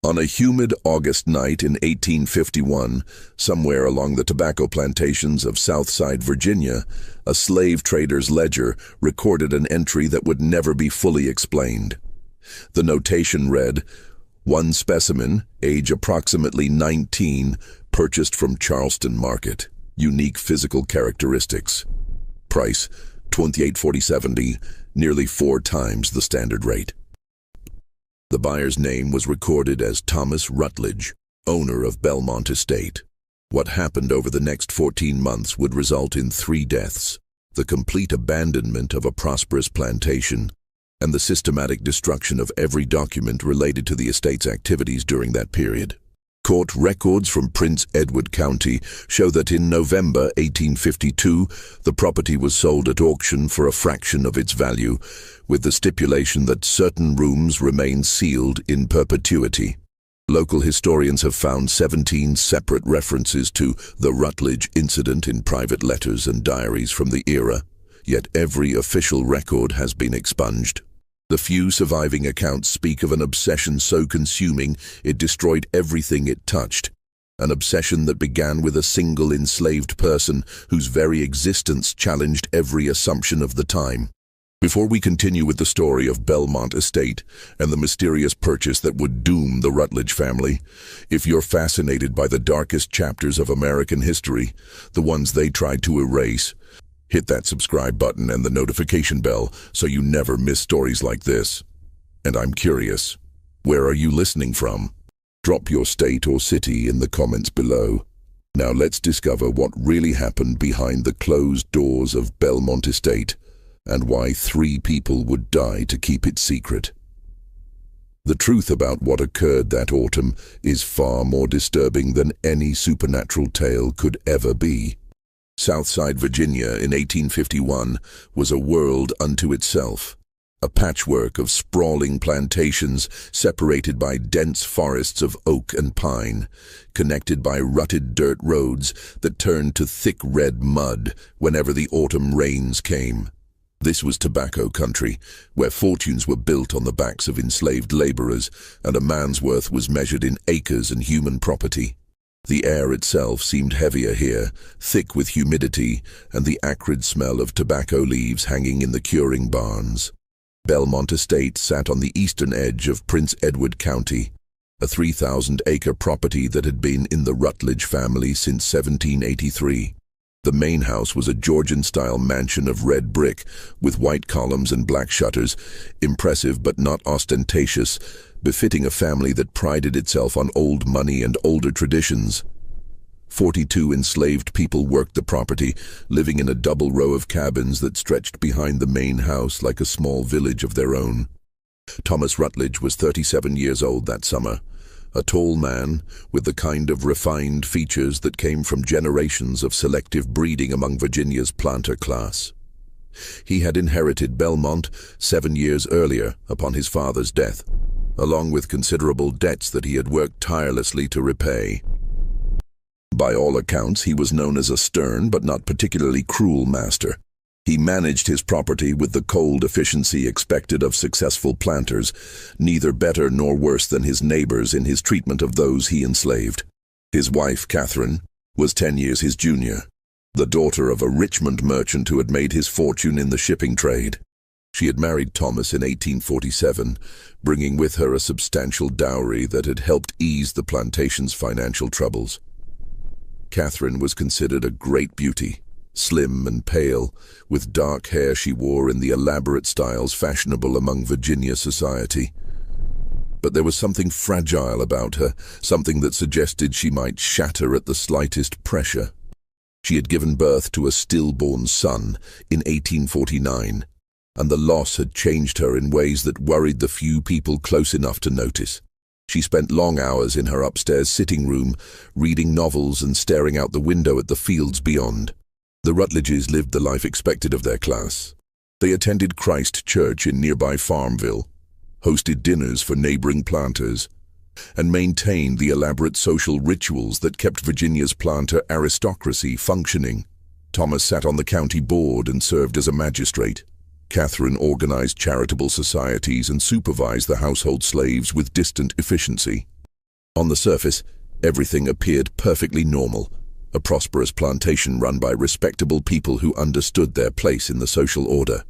On a humid August night in 1851, somewhere along the tobacco plantations of Southside Virginia, a slave trader's ledger recorded an entry that would never be fully explained. The notation read, "One specimen, age approximately 19, purchased from Charleston Market. Unique physical characteristics. Price, $28.40, nearly 4 times the standard rate." The buyer's name was recorded as Thomas Rutledge, owner of Belmont Estate. What happened over the next 14 months would result in 3 deaths, the complete abandonment of a prosperous plantation, and the systematic destruction of every document related to the estate's activities during that period. Court records from Prince Edward County show that in November 1852, the property was sold at auction for a fraction of its value, with the stipulation that certain rooms remain sealed in perpetuity. Local historians have found 17 separate references to the Rutledge incident in private letters and diaries from the era, yet every official record has been expunged. The few surviving accounts speak of an obsession so consuming it destroyed everything it touched, an obsession that began with a single enslaved person whose very existence challenged every assumption of the time. Before we continue with the story of Belmont Estate and the mysterious purchase that would doom the Rutledge family, if you're fascinated by the darkest chapters of American history, the ones they tried to erase, hit that subscribe button and the notification bell so you never miss stories like this. And I'm curious, where are you listening from? Drop your state or city in the comments below. Now let's discover what really happened behind the closed doors of Belmont Estate and why 3 people would die to keep it secret. The truth about what occurred that autumn is far more disturbing than any supernatural tale could ever be. Southside Virginia in 1851 was a world unto itself, a patchwork of sprawling plantations separated by dense forests of oak and pine, connected by rutted dirt roads that turned to thick red mud whenever the autumn rains came. This was tobacco country, where fortunes were built on the backs of enslaved laborers, and a man's worth was measured in acres and human property. The air itself seemed heavier here, thick with humidity and the acrid smell of tobacco leaves hanging in the curing barns. Belmont Estate sat on the eastern edge of Prince Edward County, a 3,000-acre property that had been in the Rutledge family since 1783. The main house was a Georgian-style mansion of red brick with white columns and black shutters, impressive but not ostentatious, befitting a family that prided itself on old money and older traditions. 42 enslaved people worked the property, living in a double row of cabins that stretched behind the main house like a small village of their own. Thomas Rutledge was 37 years old that summer, a tall man with the kind of refined features that came from generations of selective breeding among Virginia's planter class. He had inherited Belmont 7 years earlier upon his father's death, along with considerable debts that he had worked tirelessly to repay. By all accounts, he was known as a stern but not particularly cruel master. He managed his property with the cold efficiency expected of successful planters, neither better nor worse than his neighbors in his treatment of those he enslaved. His wife, Catherine, was 10 years his junior, the daughter of a Richmond merchant who had made his fortune in the shipping trade. She had married Thomas in 1847, bringing with her a substantial dowry that had helped ease the plantation's financial troubles. Catherine was considered a great beauty, slim and pale, with dark hair she wore in the elaborate styles fashionable among Virginia society. But there was something fragile about her, something that suggested she might shatter at the slightest pressure. She had given birth to a stillborn son in 1849, and the loss had changed her in ways that worried the few people close enough to notice. She spent long hours in her upstairs sitting room, reading novels and staring out the window at the fields beyond. The Rutledges lived the life expected of their class. They attended Christ Church in nearby Farmville, hosted dinners for neighboring planters, and maintained the elaborate social rituals that kept Virginia's planter aristocracy functioning. Thomas sat on the county board and served as a magistrate. Catherine organized charitable societies and supervised the household slaves with distant efficiency. On the surface, everything appeared perfectly normal, a prosperous plantation run by respectable people who understood their place in the social order.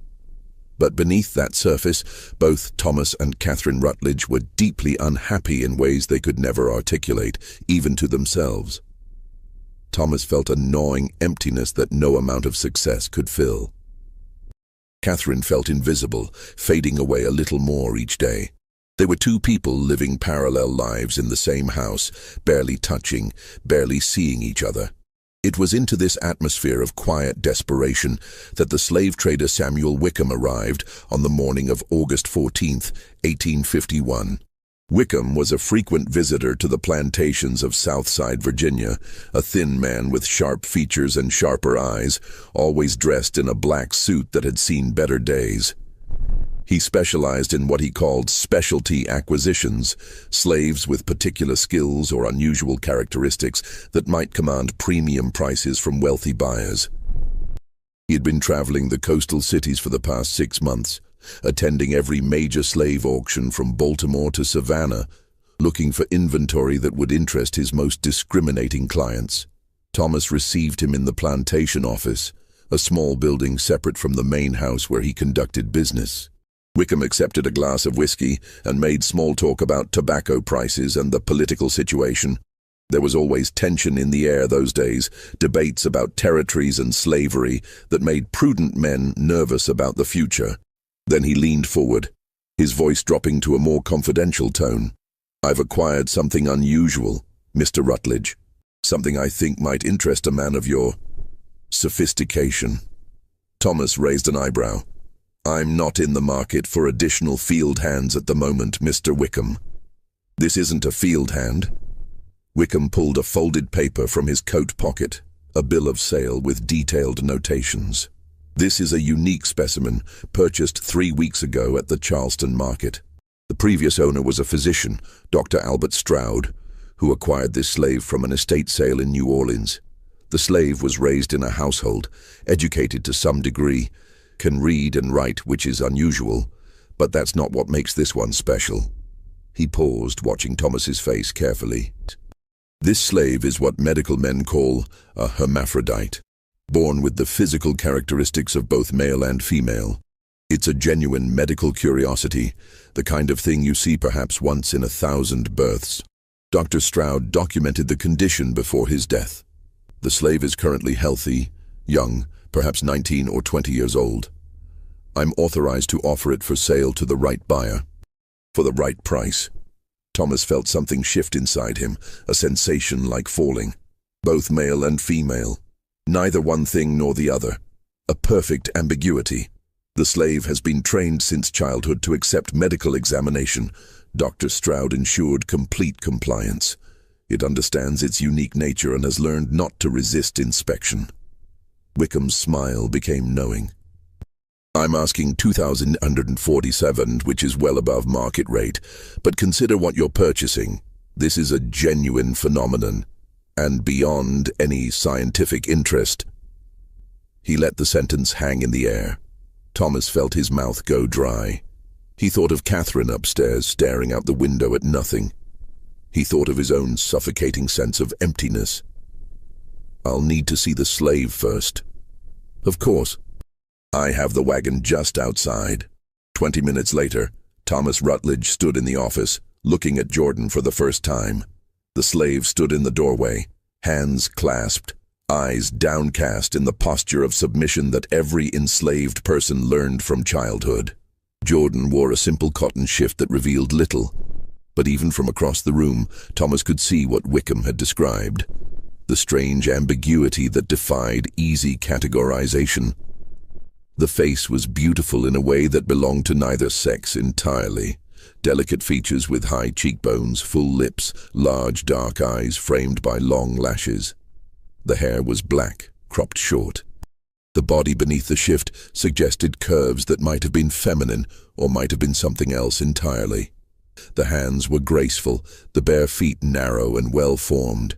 But beneath that surface, both Thomas and Catherine Rutledge were deeply unhappy in ways they could never articulate, even to themselves. Thomas felt a gnawing emptiness that no amount of success could fill. Catherine felt invisible, fading away a little more each day. They were two people living parallel lives in the same house, barely touching, barely seeing each other. It was into this atmosphere of quiet desperation that the slave trader Samuel Wickham arrived on the morning of August 14, 1851. Wickham was a frequent visitor to the plantations of Southside Virginia, a thin man with sharp features and sharper eyes, always dressed in a black suit that had seen better days. He specialized in what he called specialty acquisitions, slaves with particular skills or unusual characteristics that might command premium prices from wealthy buyers. He had been traveling the coastal cities for the past 6 months, attending every major slave auction from Baltimore to Savannah, looking for inventory that would interest his most discriminating clients. Thomas received him in the plantation office, a small building separate from the main house where he conducted business. Wickham accepted a glass of whiskey and made small talk about tobacco prices and the political situation. There was always tension in the air those days, debates about territories and slavery that made prudent men nervous about the future. Then he leaned forward, his voice dropping to a more confidential tone. "I've acquired something unusual, Mr. Rutledge. Something I think might interest a man of your sophistication." Thomas raised an eyebrow. "I'm not in the market for additional field hands at the moment, Mr. Wickham." "This isn't a field hand." Wickham pulled a folded paper from his coat pocket, a bill of sale with detailed notations. "This is a unique specimen, purchased 3 weeks ago at the Charleston market. The previous owner was a physician, Dr. Albert Stroud, who acquired this slave from an estate sale in New Orleans. The slave was raised in a household, educated to some degree, can read and write, which is unusual, but that's not what makes this one special." He paused, watching Thomas's face carefully. "This slave is what medical men call a hermaphrodite, born with the physical characteristics of both male and female. It's a genuine medical curiosity, the kind of thing you see perhaps once in 1,000 births." Dr. Stroud documented the condition before his death. "The slave is currently healthy, young, perhaps 19 or 20 years old. I'm authorized to offer it for sale to the right buyer, for the right price." Thomas felt something shift inside him, a sensation like falling. Both male and female. Neither one thing nor the other. A perfect ambiguity. The slave has been trained since childhood to accept medical examination. Dr. Stroud ensured complete compliance. It understands its unique nature and has learned not to resist inspection. Wickham's smile became knowing. "I'm asking $2,147, which is well above market rate, but consider what you're purchasing. This is a genuine phenomenon, and beyond any scientific interest." He let the sentence hang in the air. Thomas felt his mouth go dry. He thought of Catherine upstairs, staring out the window at nothing. He thought of his own suffocating sense of emptiness. "I'll need to see the slave first." "Of course. I have the wagon just outside." 20 minutes later, Thomas Rutledge stood in the office, looking at Jordan for the first time. The slave stood in the doorway, hands clasped, eyes downcast in the posture of submission that every enslaved person learned from childhood. Jordan wore a simple cotton shift that revealed little, but even from across the room, Thomas could see what Wickham had described. The strange ambiguity that defied easy categorization. The face was beautiful in a way that belonged to neither sex entirely. Delicate features with high cheekbones, full lips, large dark eyes framed by long lashes. The hair was black, cropped short. The body beneath the shift suggested curves that might have been feminine or might have been something else entirely. The hands were graceful, the bare feet narrow and well-formed.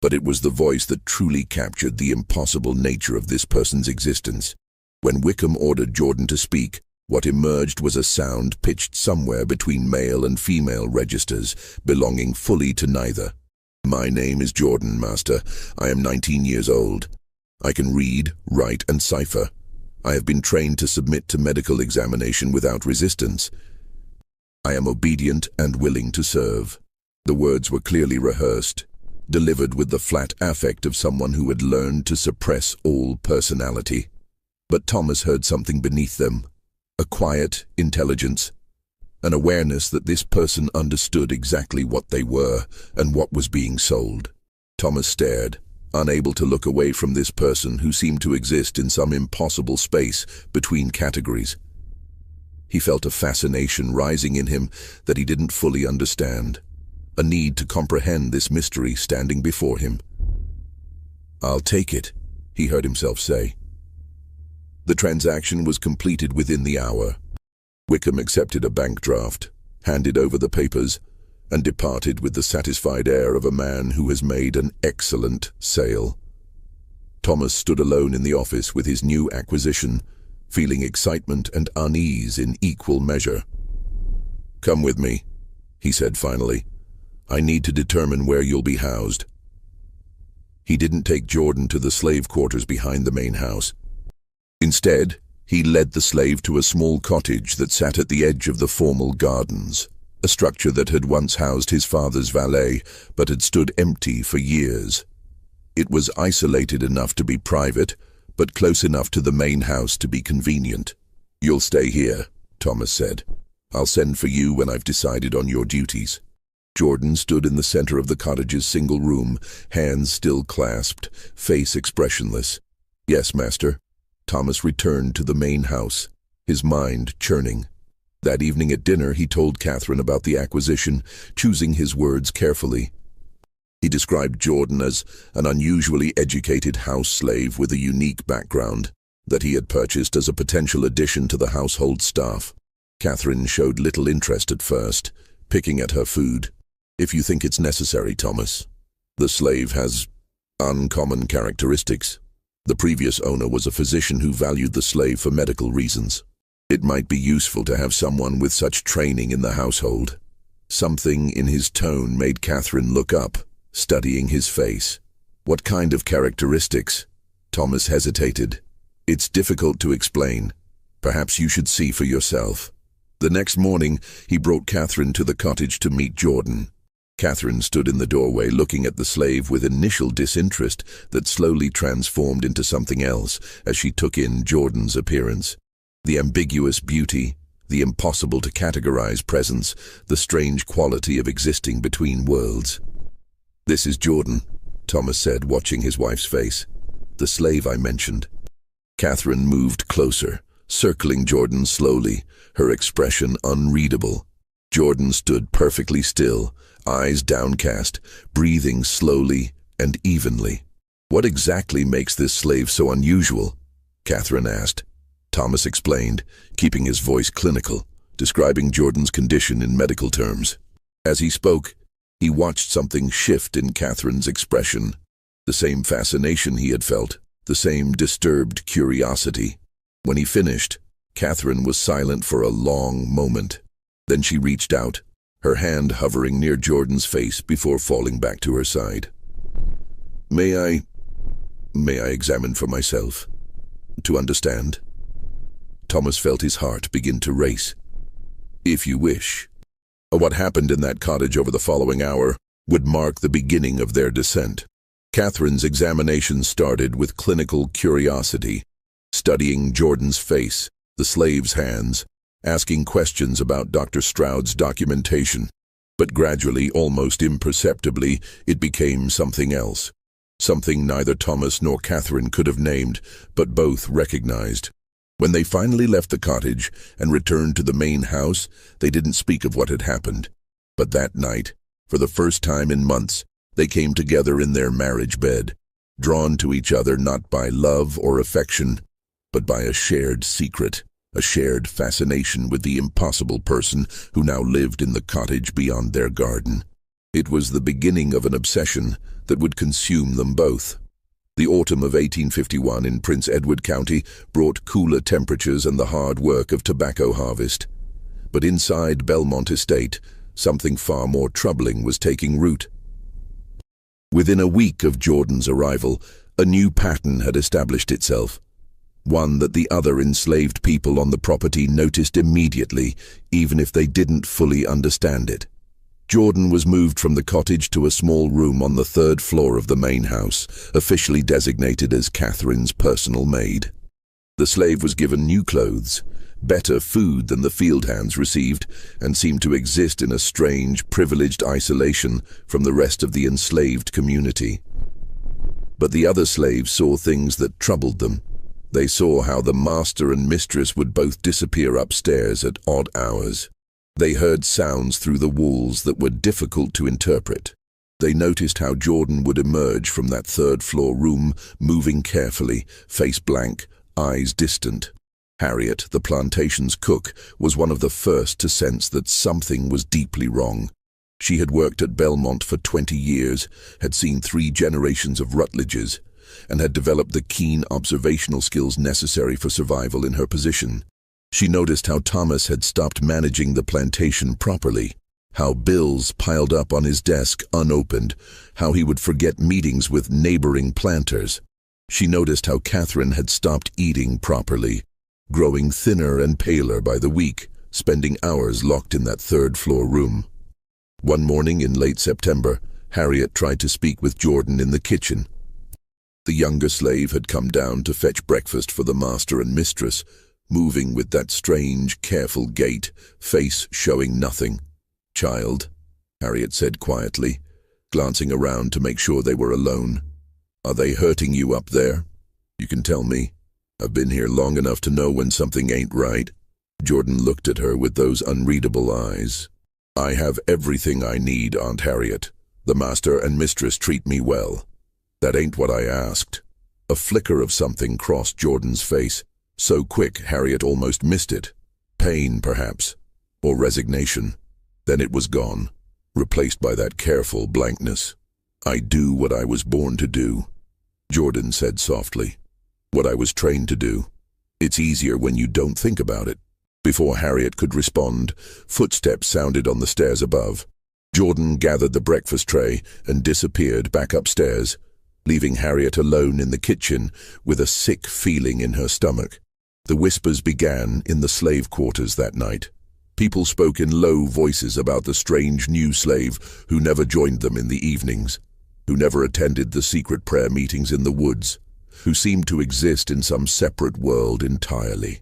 But it was the voice that truly captured the impossible nature of this person's existence. When Wickham ordered Jordan to speak, What emerged was a sound pitched somewhere between male and female registers, belonging fully to neither. "My name is Jordan, Master. I am 19 years old. I can read, write, and cipher. I have been trained to submit to medical examination without resistance. I am obedient and willing to serve." The words were clearly rehearsed, delivered with the flat affect of someone who had learned to suppress all personality. But Thomas heard something beneath them, a quiet intelligence, an awareness that this person understood exactly what they were and what was being sold. Thomas stared, unable to look away from this person who seemed to exist in some impossible space between categories. He felt a fascination rising in him that he didn't fully understand, a need to comprehend this mystery standing before him. "I'll take it," he heard himself say. The transaction was completed within the hour. Wickham accepted a bank draft, handed over the papers, and departed with the satisfied air of a man who has made an excellent sale. Thomas stood alone in the office with his new acquisition, feeling excitement and unease in equal measure. "Come with me," he said finally. "I need to determine where you'll be housed." He didn't take Jordan to the slave quarters behind the main house. Instead, he led the slave to a small cottage that sat at the edge of the formal gardens, a structure that had once housed his father's valet but had stood empty for years. It was isolated enough to be private, but close enough to the main house to be convenient. "You'll stay here," Thomas said. "I'll send for you when I've decided on your duties." Jordan stood in the center of the cottage's single room, hands still clasped, face expressionless. "Yes, Master." Thomas returned to the main house, his mind churning. That evening at dinner he told Catherine about the acquisition, choosing his words carefully. He described Jordan as an unusually educated house slave with a unique background that he had purchased as a potential addition to the household staff. Catherine showed little interest at first, picking at her food. "If you think it's necessary, Thomas. The slave has uncommon characteristics. The previous owner was a physician who valued the slave for medical reasons. It might be useful to have someone with such training in the household." Something in his tone made Catherine look up, studying his face. "What kind of characteristics?" Thomas hesitated. "It's difficult to explain. Perhaps you should see for yourself." The next morning, he brought Catherine to the cottage to meet Jordan. Catherine stood in the doorway looking at the slave with initial disinterest that slowly transformed into something else as she took in Jordan's appearance. The ambiguous beauty, the impossible to categorize presence, the strange quality of existing between worlds. "This is Jordan," Thomas said, watching his wife's face. "The slave I mentioned." Catherine moved closer, circling Jordan slowly, her expression unreadable. Jordan stood perfectly still, eyes downcast, breathing slowly and evenly. "What exactly makes this slave so unusual?" Catherine asked. Thomas explained, keeping his voice clinical, describing Jordan's condition in medical terms. As he spoke, he watched something shift in Catherine's expression. The same fascination he had felt, the same disturbed curiosity. When he finished, Catherine was silent for a long moment. Then she reached out, her hand hovering near Jordan's face before falling back to her side. May I examine for myself? To understand?" Thomas felt his heart begin to race. "If you wish." What happened in that cottage over the following hour would mark the beginning of their descent. Catherine's examination started with clinical curiosity, studying Jordan's face, the slave's hands, asking questions about Dr. Stroud's documentation. But gradually, almost imperceptibly, it became something else. Something neither Thomas nor Catherine could have named, but both recognized. When they finally left the cottage and returned to the main house, they didn't speak of what had happened. But that night, for the first time in months, they came together in their marriage bed, drawn to each other not by love or affection, but by a shared secret. A shared fascination with the impossible person who now lived in the cottage beyond their garden. It was the beginning of an obsession that would consume them both. The autumn of 1851 in Prince Edward County brought cooler temperatures and the hard work of tobacco harvest. But inside Belmont Estate, something far more troubling was taking root. Within a week of Jordan's arrival, a new pattern had established itself. One that the other enslaved people on the property noticed immediately, even if they didn't fully understand it. Jordan was moved from the cottage to a small room on the third floor of the main house, officially designated as Catherine's personal maid. The slave was given new clothes, better food than the field hands received, and seemed to exist in a strange, privileged isolation from the rest of the enslaved community. But the other slaves saw things that troubled them. They saw how the master and mistress would both disappear upstairs at odd hours. They heard sounds through the walls that were difficult to interpret. They noticed how Jordan would emerge from that third-floor room, moving carefully, face blank, eyes distant. Harriet, the plantation's cook, was one of the first to sense that something was deeply wrong. She had worked at Belmont for 20 years, had seen 3 generations of Rutledges, and had developed the keen observational skills necessary for survival in her position. She noticed how Thomas had stopped managing the plantation properly, how bills piled up on his desk unopened, how he would forget meetings with neighboring planters. She noticed how Catherine had stopped eating properly, growing thinner and paler by the week, spending hours locked in that third-floor room. One morning in late September, Harriet tried to speak with Jordan in the kitchen. The younger slave had come down to fetch breakfast for the master and mistress, moving with that strange, careful gait, face showing nothing. "Child," Harriet said quietly, glancing around to make sure they were alone. "Are they hurting you up there? You can tell me. I've been here long enough to know when something ain't right." Jordan looked at her with those unreadable eyes. "I have everything I need, Aunt Harriet. The master and mistress treat me well." "That ain't what I asked." A flicker of something crossed Jordan's face, so quick Harriet almost missed it. Pain, perhaps, or resignation. Then it was gone, replaced by that careful blankness. "I do what I was born to do," Jordan said softly. "What I was trained to do. It's easier when you don't think about it." Before Harriet could respond, footsteps sounded on the stairs above. Jordan gathered the breakfast tray and disappeared back upstairs, leaving Harriet alone in the kitchen with a sick feeling in her stomach. The whispers began in the slave quarters that night. People spoke in low voices about the strange new slave who never joined them in the evenings, who never attended the secret prayer meetings in the woods, who seemed to exist in some separate world entirely.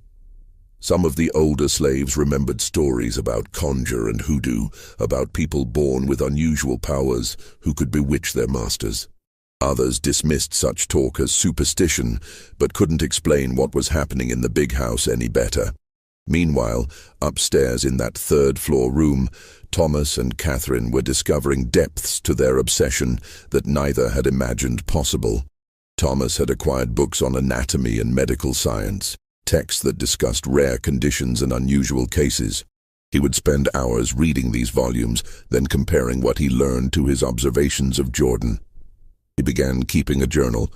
Some of the older slaves remembered stories about conjure and hoodoo, about people born with unusual powers who could bewitch their masters. Others dismissed such talk as superstition, but couldn't explain what was happening in the big house any better. Meanwhile, upstairs in that third-floor room, Thomas and Catherine were discovering depths to their obsession that neither had imagined possible. Thomas had acquired books on anatomy and medical science, texts that discussed rare conditions and unusual cases. He would spend hours reading these volumes, then comparing what he learned to his observations of Jordan. He began keeping a journal,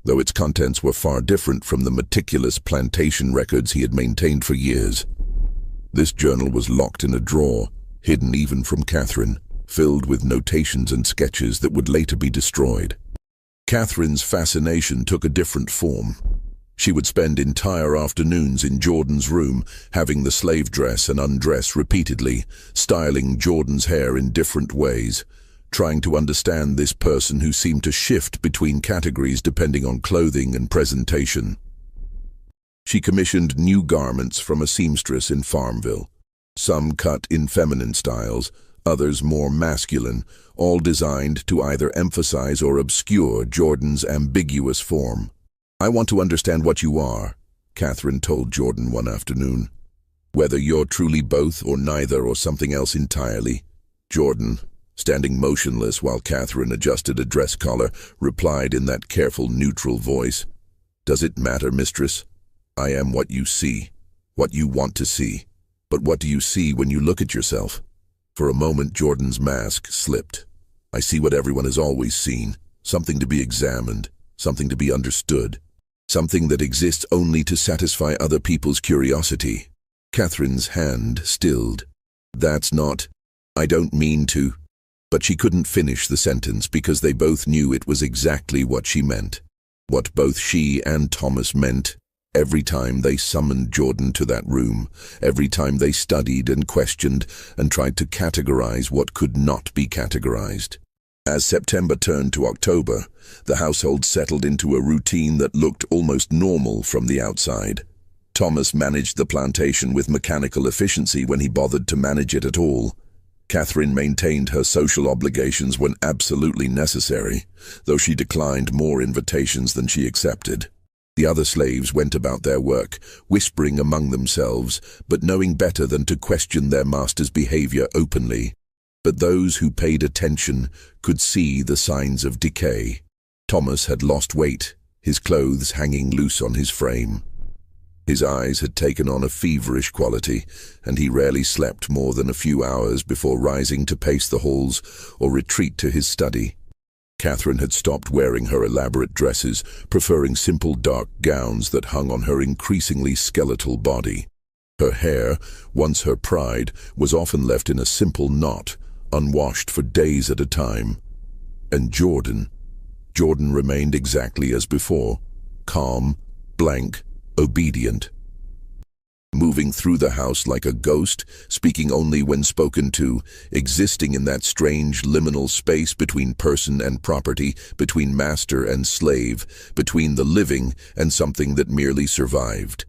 though its contents were far different from the meticulous plantation records he had maintained for years. This journal was locked in a drawer, hidden even from Catherine, filled with notations and sketches that would later be destroyed. Catherine's fascination took a different form. She would spend entire afternoons in Jordan's room, having the slave dress and undress repeatedly, styling Jordan's hair in different ways, trying to understand this person who seemed to shift between categories depending on clothing and presentation. She commissioned new garments from a seamstress in Farmville, some cut in feminine styles, others more masculine, all designed to either emphasize or obscure Jordan's ambiguous form. "I want to understand what you are," Catherine told Jordan one afternoon. "Whether you're truly both or neither or something else entirely." Jordan, standing motionless while Catherine adjusted a dress collar, replied in that careful, neutral voice, "Does it matter, mistress? I am what you see, what you want to see. But what do you see when you look at yourself?" For a moment, Jordan's mask slipped. "I see what everyone has always seen, something to be examined, something to be understood, something that exists only to satisfy other people's curiosity. Catherine's hand stilled. "That's not... I don't mean to..." But she couldn't finish the sentence because they both knew it was exactly what she meant. What both she and Thomas meant every time they summoned Jordan to that room, every time they studied and questioned and tried to categorize what could not be categorized. As September turned to October, the household settled into a routine that looked almost normal from the outside. Thomas managed the plantation with mechanical efficiency when he bothered to manage it at all. Catherine maintained her social obligations when absolutely necessary, though she declined more invitations than she accepted. The other slaves went about their work, whispering among themselves, but knowing better than to question their master's behavior openly. But those who paid attention could see the signs of decay. Thomas had lost weight, his clothes hanging loose on his frame. His eyes had taken on a feverish quality, and he rarely slept more than a few hours before rising to pace the halls or retreat to his study. Catherine had stopped wearing her elaborate dresses, preferring simple dark gowns that hung on her increasingly skeletal body. Her hair, once her pride, was often left in a simple knot, unwashed for days at a time. And Jordan remained exactly as before, calm, blank, obedient. Moving through the house like a ghost, speaking only when spoken to, existing in that strange liminal space between person and property, between master and slave, between the living and something that merely survived.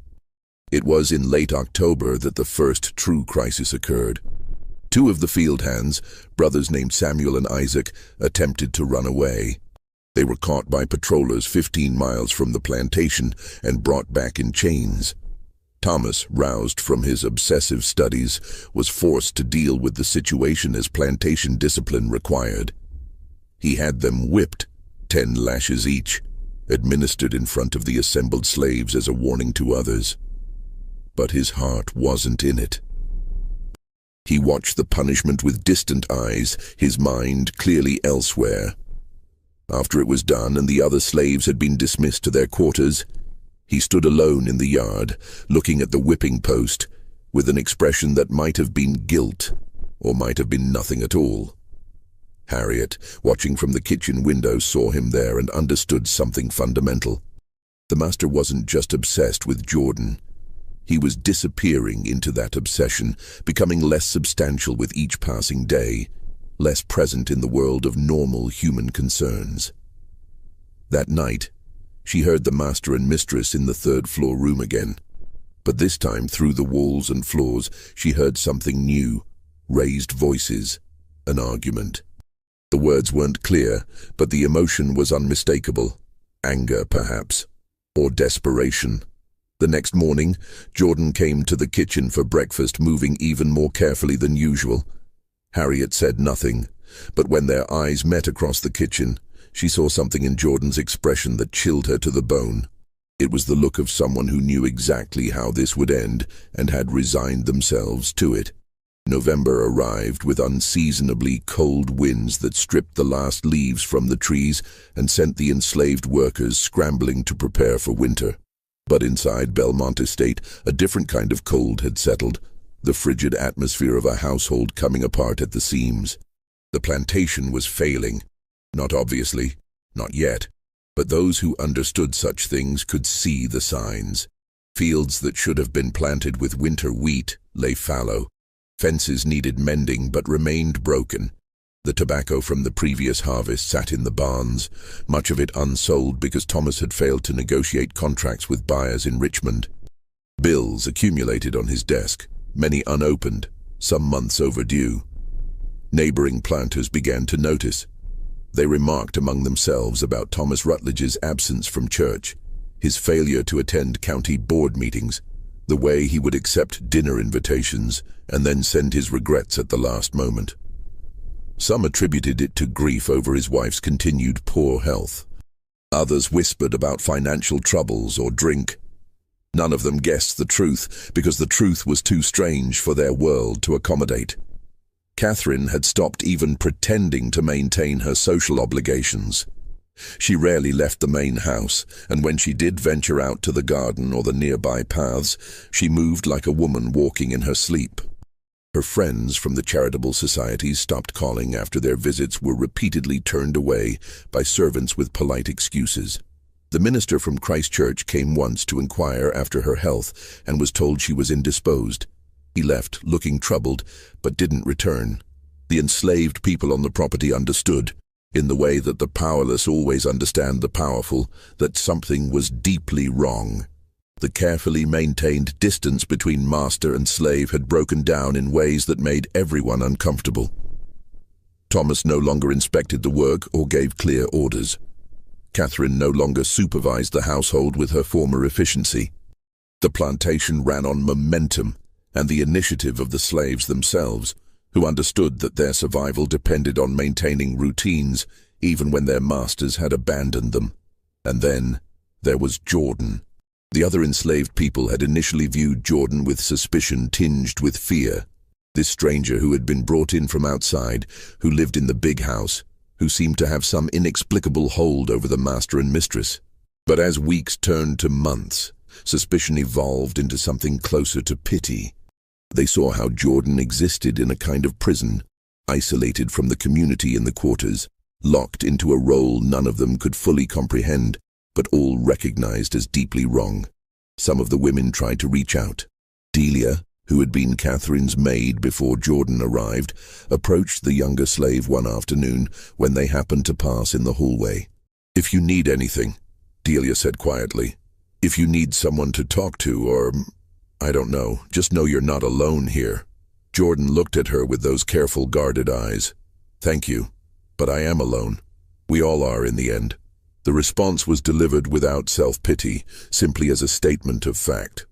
It was in late October that the first true crisis occurred. Two of the field hands, brothers named Samuel and Isaac, attempted to run away. They were caught by patrollers 15 miles from the plantation and brought back in chains. Thomas, roused from his obsessive studies, was forced to deal with the situation as plantation discipline required. He had them whipped, 10 lashes each, administered in front of the assembled slaves as a warning to others. But his heart wasn't in it. He watched the punishment with distant eyes, his mind clearly elsewhere. After it was done and the other slaves had been dismissed to their quarters, he stood alone in the yard, looking at the whipping post, with an expression that might have been guilt, or might have been nothing at all. Harriet, watching from the kitchen window, saw him there and understood something fundamental. The master wasn't just obsessed with Jordan. He was disappearing into that obsession, becoming less substantial with each passing day, less present in the world of normal human concerns. That night, she heard the master and mistress in the third-floor room again. But this time, through the walls and floors, she heard something new, raised voices, an argument. The words weren't clear, but the emotion was unmistakable. Anger, perhaps, or desperation. The next morning, Jordan came to the kitchen for breakfast, moving even more carefully than usual. Harriet said nothing, but when their eyes met across the kitchen, she saw something in Jordan's expression that chilled her to the bone. It was the look of someone who knew exactly how this would end and had resigned themselves to it. November arrived with unseasonably cold winds that stripped the last leaves from the trees and sent the enslaved workers scrambling to prepare for winter. But inside Belmont Estate, a different kind of cold had settled, the frigid atmosphere of a household coming apart at the seams. The plantation was failing. Not obviously, not yet, but those who understood such things could see the signs. Fields that should have been planted with winter wheat lay fallow. Fences needed mending but remained broken. The tobacco from the previous harvest sat in the barns, much of it unsold because Thomas had failed to negotiate contracts with buyers in Richmond. Bills accumulated on his desk, many unopened, some months overdue. Neighboring planters began to notice. They remarked among themselves about Thomas Rutledge's absence from church, his failure to attend county board meetings, the way he would accept dinner invitations and then send his regrets at the last moment. Some attributed it to grief over his wife's continued poor health. Others whispered about financial troubles or drink. None of them guessed the truth, because the truth was too strange for their world to accommodate. Catherine had stopped even pretending to maintain her social obligations. She rarely left the main house, and when she did venture out to the garden or the nearby paths, she moved like a woman walking in her sleep. Her friends from the charitable societies stopped calling after their visits were repeatedly turned away by servants with polite excuses. The minister from Christchurch came once to inquire after her health and was told she was indisposed. He left, looking troubled, but didn't return. The enslaved people on the property understood, in the way that the powerless always understand the powerful, that something was deeply wrong. The carefully maintained distance between master and slave had broken down in ways that made everyone uncomfortable. Thomas no longer inspected the work or gave clear orders. Catherine no longer supervised the household with her former efficiency. The plantation ran on momentum and the initiative of the slaves themselves, who understood that their survival depended on maintaining routines even when their masters had abandoned them. And then there was Jordan. The other enslaved people had initially viewed Jordan with suspicion tinged with fear. This stranger who had been brought in from outside, who lived in the big house, who seemed to have some inexplicable hold over the master and mistress. But as weeks turned to months, suspicion evolved into something closer to pity. They saw how Jordan existed in a kind of prison, isolated from the community in the quarters, locked into a role none of them could fully comprehend, but all recognized as deeply wrong. Some of the women tried to reach out. Delia, who had been Catherine's maid before Jordan arrived, approached the younger slave one afternoon when they happened to pass in the hallway. "If you need anything," Delia said quietly, "if you need someone to talk to or, I don't know, just know you're not alone here." Jordan looked at her with those careful, guarded eyes. "Thank you, but I am alone. We all are in the end." The response was delivered without self-pity, simply as a statement of fact.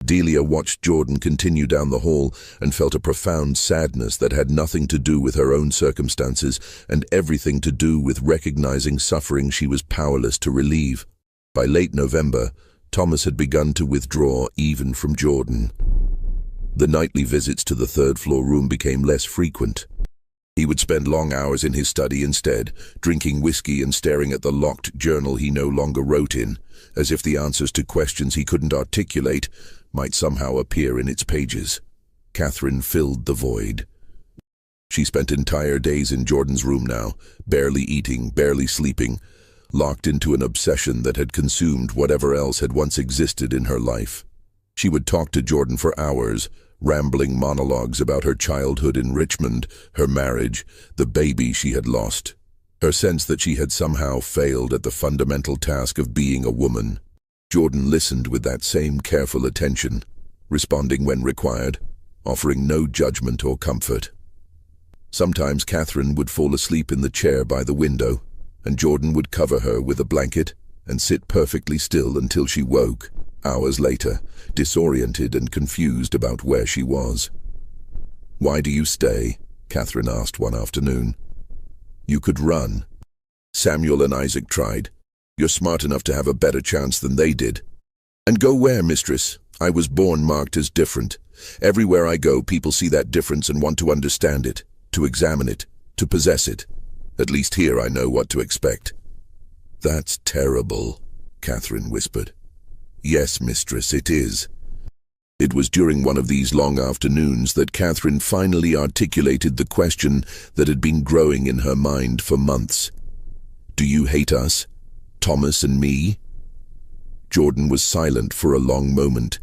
Delia watched Jordan continue down the hall and felt a profound sadness that had nothing to do with her own circumstances and everything to do with recognizing suffering she was powerless to relieve. By late November, Thomas had begun to withdraw even from Jordan. The nightly visits to the third-floor room became less frequent. He would spend long hours in his study instead, drinking whiskey and staring at the locked journal he no longer wrote in, as if the answers to questions he couldn't articulate might somehow appear in its pages. Catherine filled the void. She spent entire days in Jordan's room now, barely eating, barely sleeping, locked into an obsession that had consumed whatever else had once existed in her life. She would talk to Jordan for hours, rambling monologues about her childhood in Richmond, her marriage, the baby she had lost, her sense that she had somehow failed at the fundamental task of being a woman. Jordan listened with that same careful attention, responding when required, offering no judgment or comfort. Sometimes Catherine would fall asleep in the chair by the window, and Jordan would cover her with a blanket and sit perfectly still until she woke, hours later, disoriented and confused about where she was. "Why do you stay?" Catherine asked one afternoon. "You could run. Samuel and Isaac tried. You're smart enough to have a better chance than they did." "And go where, mistress? I was born marked as different. Everywhere I go, people see that difference and want to understand it, to examine it, to possess it. At least here I know what to expect." "That's terrible," Catherine whispered. "Yes, mistress, it is." It was during one of these long afternoons that Catherine finally articulated the question that had been growing in her mind for months. "Do you hate us? Thomas and me?" Jordan was silent for a long moment.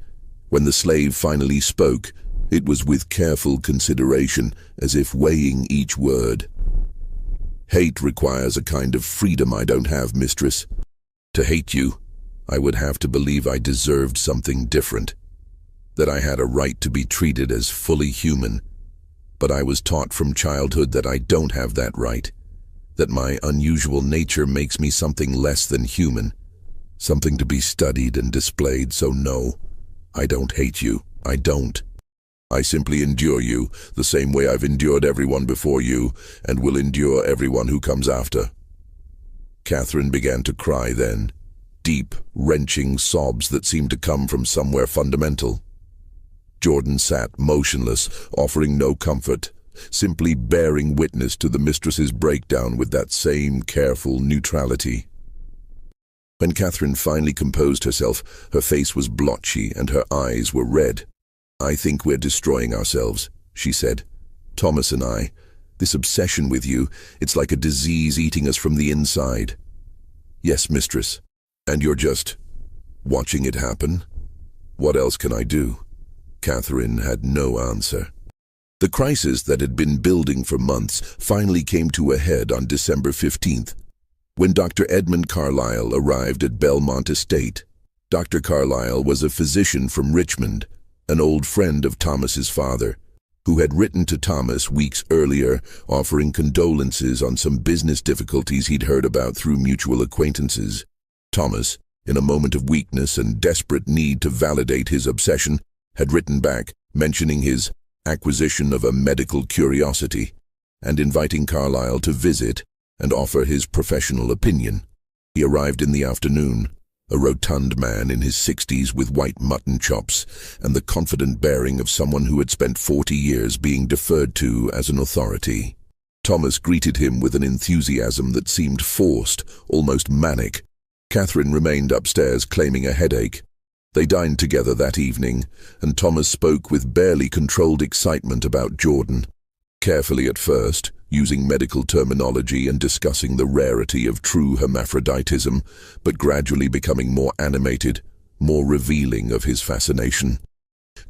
When the slave finally spoke, it was with careful consideration, as if weighing each word. "Hate requires a kind of freedom I don't have, mistress. To hate you, I would have to believe I deserved something different, that I had a right to be treated as fully human. But I was taught from childhood that I don't have that right, that my unusual nature makes me something less than human, something to be studied and displayed, so no, I don't hate you, I don't. I simply endure you, the same way I've endured everyone before you, and will endure everyone who comes after." Catherine began to cry then, deep, wrenching sobs that seemed to come from somewhere fundamental. Jordan sat motionless, offering no comfort, simply bearing witness to the mistress's breakdown with that same careful neutrality. When Catherine finally composed herself, her face was blotchy and her eyes were red. "I think we're destroying ourselves," she said. "Thomas and I. This obsession with you, it's like a disease eating us from the inside." "Yes, mistress. And you're just watching it happen? What else can I do?" Catherine had no answer. The crisis that had been building for months finally came to a head on December 15th, when Dr. Edmund Carlyle arrived at Belmont Estate. Dr. Carlyle was a physician from Richmond, an old friend of Thomas's father, who had written to Thomas weeks earlier offering condolences on some business difficulties he'd heard about through mutual acquaintances. Thomas, in a moment of weakness and desperate need to validate his obsession, had written back, mentioning his acquisition of a medical curiosity, and inviting Carlyle to visit and offer his professional opinion. He arrived in the afternoon, a rotund man in his 60s with white mutton chops and the confident bearing of someone who had spent 40 years being deferred to as an authority. Thomas greeted him with an enthusiasm that seemed forced, almost manic. Catherine remained upstairs claiming a headache. They dined together that evening, and Thomas spoke with barely controlled excitement about Jordan. Carefully at first, using medical terminology and discussing the rarity of true hermaphroditism, but gradually becoming more animated, more revealing of his fascination.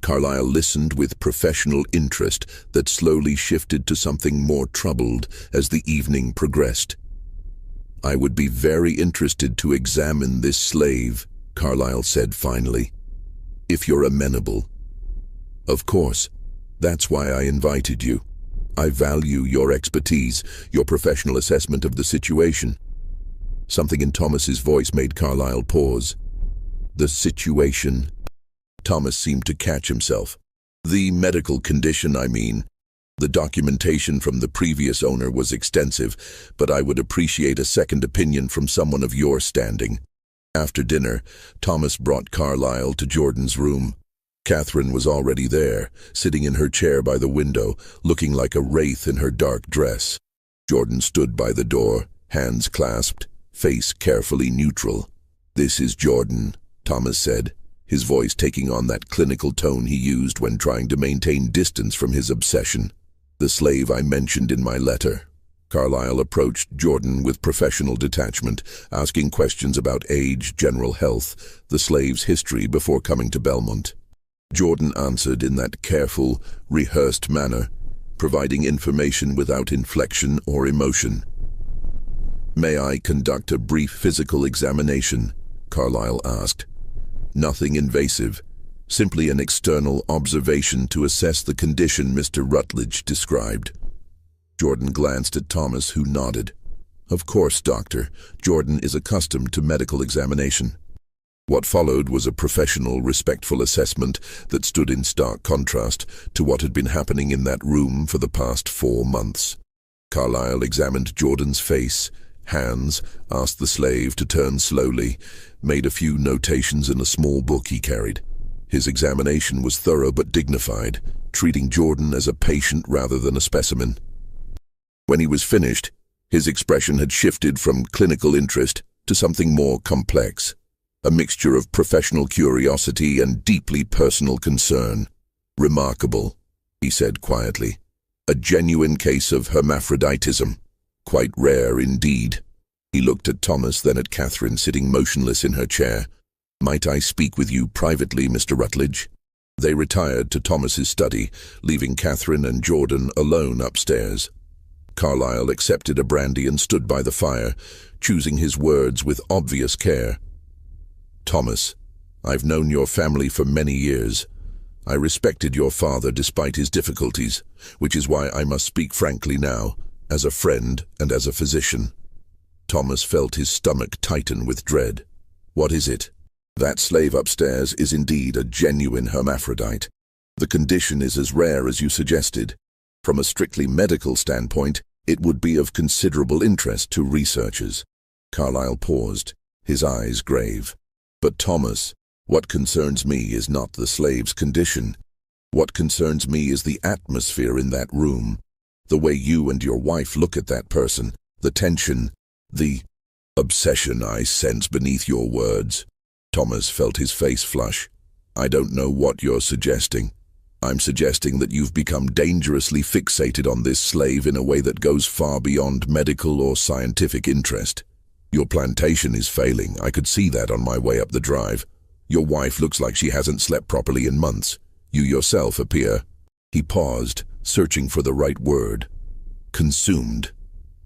Carlyle listened with professional interest that slowly shifted to something more troubled as the evening progressed. "I would be very interested to examine this slave," Carlyle said finally, "if you're amenable." "Of course. That's why I invited you. I value your expertise, your professional assessment of the situation." Something in Thomas's voice made Carlyle pause. "The situation?" Thomas seemed to catch himself. "The medical condition, I mean. The documentation from the previous owner was extensive, but I would appreciate a second opinion from someone of your standing." After dinner, Thomas brought Carlyle to Jordan's room. Catherine was already there, sitting in her chair by the window, looking like a wraith in her dark dress. Jordan stood by the door, hands clasped, face carefully neutral. "This is Jordan," Thomas said, his voice taking on that clinical tone he used when trying to maintain distance from his obsession. "The slave I mentioned in my letter." Carlyle approached Jordan with professional detachment, asking questions about age, general health, the slave's history before coming to Belmont. Jordan answered in that careful, rehearsed manner, providing information without inflection or emotion. "May I conduct a brief physical examination?" Carlyle asked. "Nothing invasive, simply an external observation to assess the condition Mr. Rutledge described." Jordan glanced at Thomas, who nodded. "Of course, Doctor. Jordan is accustomed to medical examination." What followed was a professional, respectful assessment that stood in stark contrast to what had been happening in that room for the past 4 months. Carlyle examined Jordan's face, hands, asked the slave to turn slowly, made a few notations in a small book he carried. His examination was thorough but dignified, treating Jordan as a patient rather than a specimen. When he was finished, his expression had shifted from clinical interest to something more complex, a mixture of professional curiosity and deeply personal concern. "Remarkable," he said quietly. "A genuine case of hermaphroditism. Quite rare indeed." He looked at Thomas, then at Catherine sitting motionless in her chair. "Might I speak with you privately, Mr. Rutledge?" They retired to Thomas's study, leaving Catherine and Jordan alone upstairs. Carlyle accepted a brandy and stood by the fire, choosing his words with obvious care. "Thomas, I've known your family for many years. I respected your father despite his difficulties, which is why I must speak frankly now, as a friend and as a physician." Thomas felt his stomach tighten with dread. "What is it?" "That slave upstairs is indeed a genuine hermaphrodite. The condition is as rare as you suggested. From a strictly medical standpoint, it would be of considerable interest to researchers." Carlyle paused, his eyes grave. "But Thomas, what concerns me is not the slave's condition. What concerns me is the atmosphere in that room, The way you and your wife look at that person, the tension, the obsession I sense beneath your words. Thomas felt his face flush. I don't know what you're suggesting. I'm suggesting that you've become dangerously fixated on this slave in a way that goes far beyond medical or scientific interest. Your plantation is failing. I could see that on my way up the drive. Your wife looks like she hasn't slept properly in months. You yourself appear. He paused, searching for the right word. Consumed.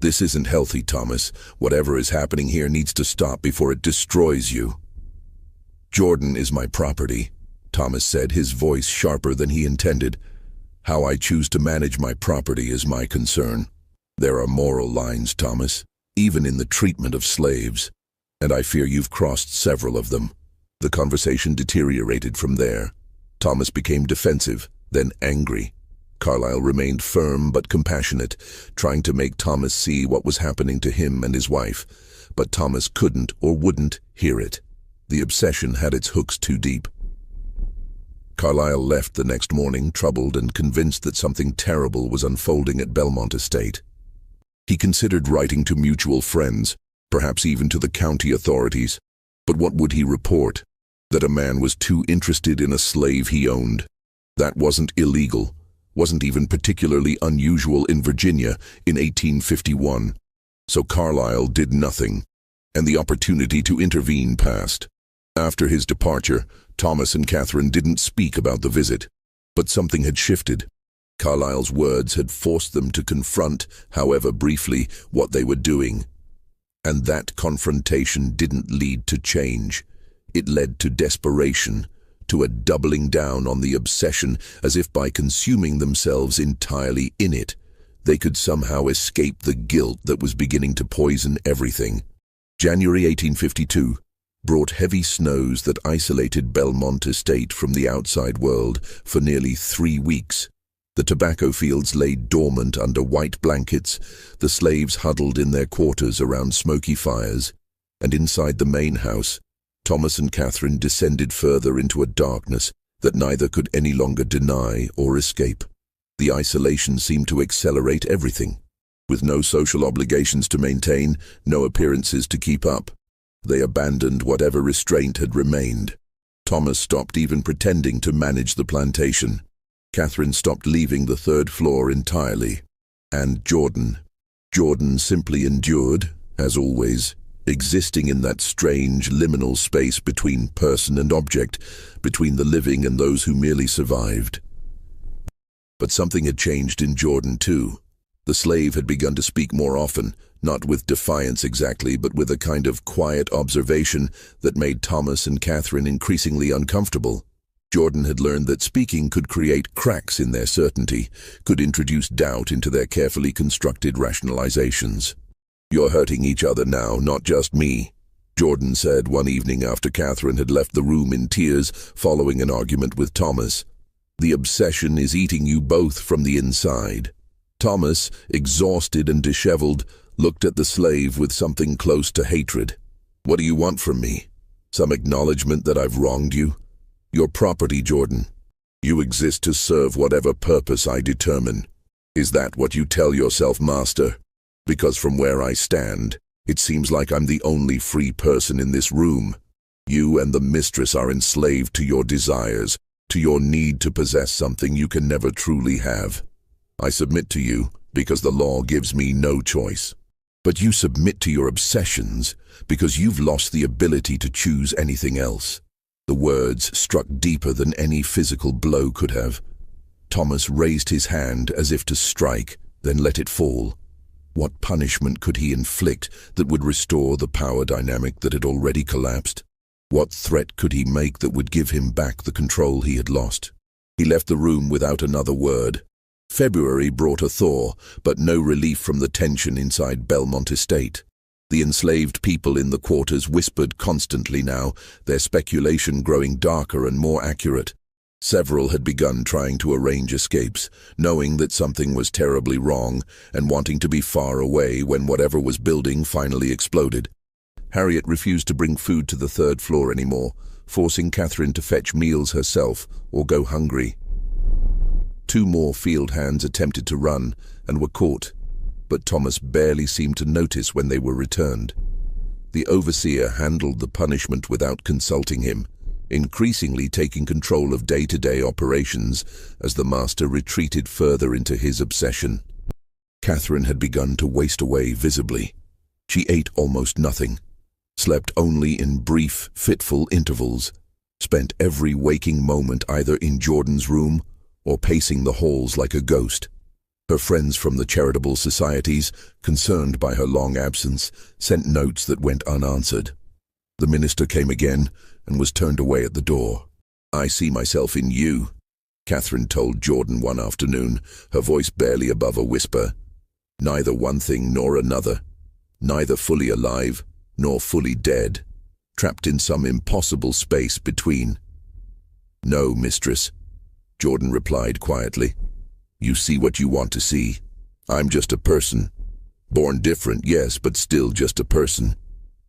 This isn't healthy, Thomas. Whatever is happening here needs to stop before it destroys you. Jordan is my property, Thomas said, his voice sharper than he intended. How I choose to manage my property is my concern. There are moral lines, Thomas, even in the treatment of slaves, and I fear you've crossed several of them. The conversation deteriorated from there. Thomas became defensive, then angry. Carlyle remained firm but compassionate, trying to make Thomas see what was happening to him and his wife, but Thomas couldn't or wouldn't hear it. The obsession had its hooks too deep. Carlyle left the next morning, troubled and convinced that something terrible was unfolding at Belmont Estate. He considered writing to mutual friends, perhaps even to the county authorities, but what would he report? That a man was too interested in a slave he owned. That wasn't illegal, wasn't even particularly unusual in Virginia in 1851. So Carlyle did nothing, and the opportunity to intervene passed. After his departure, Thomas and Catherine didn't speak about the visit, but something had shifted. Carlyle's words had forced them to confront, however briefly, what they were doing. And that confrontation didn't lead to change. It led to desperation, to a doubling down on the obsession, as if by consuming themselves entirely in it, they could somehow escape the guilt that was beginning to poison everything. January 1852 brought heavy snows that isolated Belmont Estate from the outside world for nearly 3 weeks. The tobacco fields lay dormant under white blankets, the slaves huddled in their quarters around smoky fires, and inside the main house, Thomas and Catherine descended further into a darkness that neither could any longer deny or escape. The isolation seemed to accelerate everything. With no social obligations to maintain, no appearances to keep up, they abandoned whatever restraint had remained. Thomas stopped even pretending to manage the plantation. Catherine stopped leaving the 3rd floor entirely. And Jordan simply endured, as always, existing in that strange liminal space between person and object, between the living and those who merely survived. But something had changed in Jordan too. The slave had begun to speak more often, not with defiance exactly, but with a kind of quiet observation that made Thomas and Catherine increasingly uncomfortable. Jordan had learned that speaking could create cracks in their certainty, could introduce doubt into their carefully constructed rationalizations. "You're hurting each other now, not just me," Jordan said one evening after Catherine had left the room in tears following an argument with Thomas. "The obsession is eating you both from the inside." Thomas, exhausted and disheveled, looked at the slave with something close to hatred. "What do you want from me? Some acknowledgement that I've wronged you? Your property, Jordan. You exist to serve whatever purpose I determine. Is that what you tell yourself, master? Because from where I stand, it seems like I'm the only free person in this room. You and the mistress are enslaved to your desires, to your need to possess something you can never truly have. I submit to you because the law gives me no choice. But you submit to your obsessions because you've lost the ability to choose anything else." The words struck deeper than any physical blow could have. Thomas raised his hand as if to strike, then let it fall. What punishment could he inflict that would restore the power dynamic that had already collapsed? What threat could he make that would give him back the control he had lost? He left the room without another word. February brought a thaw, but no relief from the tension inside Belmont Estate. The enslaved people in the quarters whispered constantly now, their speculation growing darker and more accurate. Several had begun trying to arrange escapes, knowing that something was terribly wrong and wanting to be far away when whatever was building finally exploded. Harriet refused to bring food to the 3rd floor anymore, forcing Catherine to fetch meals herself or go hungry. 2 more field hands attempted to run and were caught, but Thomas barely seemed to notice when they were returned. The overseer handled the punishment without consulting him, increasingly taking control of day-to-day operations as the master retreated further into his obsession. Catherine had begun to waste away visibly. She ate almost nothing, slept only in brief, fitful intervals, spent every waking moment either in Jordan's room or pacing the halls like a ghost. Her friends from the charitable societies, concerned by her long absence, sent notes that went unanswered. The minister came again and was turned away at the door. "I see myself in you," Catherine told Jordan one afternoon, her voice barely above a whisper. "Neither one thing nor another. Neither fully alive nor fully dead, trapped in some impossible space between." "No, mistress," Jordan replied quietly. "You see what you want to see. I'm just a person. Born different, yes, but still just a person.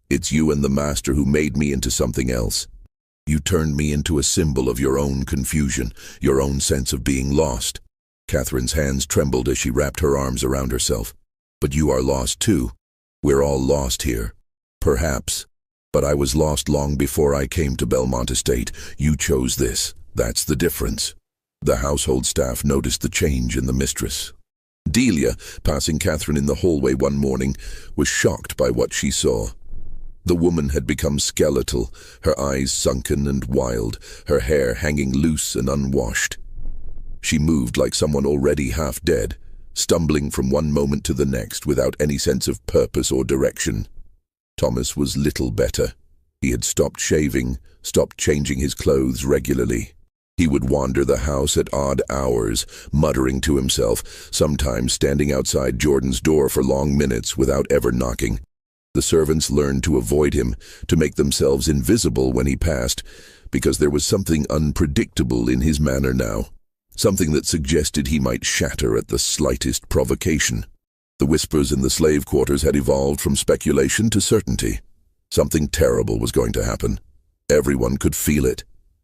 It's you and the master who made me into something else. You turned me into a symbol of your own confusion, your own sense of being lost." Catherine's hands trembled as she wrapped her arms around herself. "But you are lost too. We're all lost here. Perhaps. But I was lost long before I came to Belmont Estate. You chose this. That's the difference." The household staff noticed the change in the mistress. Delia, passing Catherine in the hallway one morning, was shocked by what she saw. The woman had become skeletal, her eyes sunken and wild, her hair hanging loose and unwashed. She moved like someone already half dead, stumbling from one moment to the next without any sense of purpose or direction. Thomas was little better. He had stopped shaving, stopped changing his clothes regularly. He would wander the house at odd hours, muttering to himself, sometimes standing outside Jordan's door for long minutes without ever knocking. The servants learned to avoid him, to make themselves invisible when he passed, because there was something unpredictable in his manner now, something that suggested he might shatter at the slightest provocation. The whispers in the slave quarters had evolved from speculation to certainty. Something terrible was going to happen. Everyone could feel it.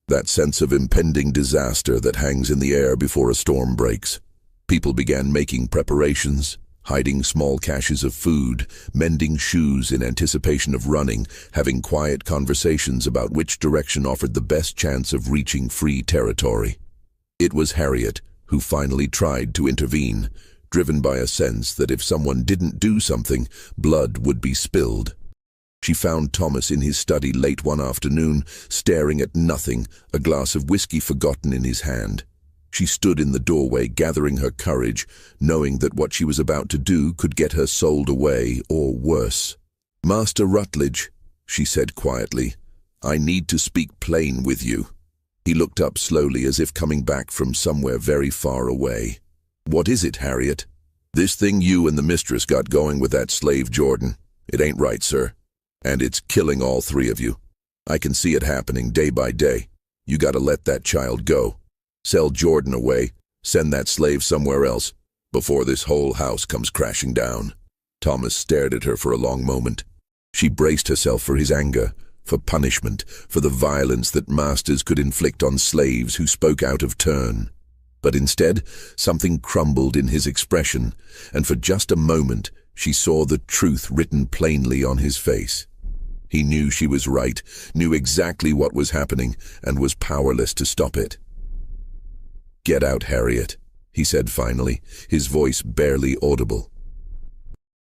That sense of impending disaster that hangs in the air before a storm breaks. People began making preparations, hiding small caches of food, mending shoes in anticipation of running, having quiet conversations about which direction offered the best chance of reaching free territory. It was Harriet who finally tried to intervene, driven by a sense that if someone didn't do something, blood would be spilled. She found Thomas in his study late one afternoon, staring at nothing, a glass of whiskey forgotten in his hand. She stood in the doorway, gathering her courage, knowing that what she was about to do could get her sold away, or worse. "Master Rutledge," she said quietly, "I need to speak plain with you." He looked up slowly as if coming back from somewhere very far away. "What is it, Harriet?" "This thing you and the mistress got going with that slave Jordan. It ain't right, sir. And it's killing all 3 of you. I can see it happening day by day. You gotta let that child go. Sell Jordan away, send that slave somewhere else, before this whole house comes crashing down." Thomas stared at her for a long moment. She braced herself for his anger, for punishment, for the violence that masters could inflict on slaves who spoke out of turn. But instead, something crumbled in his expression, and for just a moment, she saw the truth written plainly on his face. He knew she was right, knew exactly what was happening, and was powerless to stop it. "Get out, Harriet," he said finally, his voice barely audible.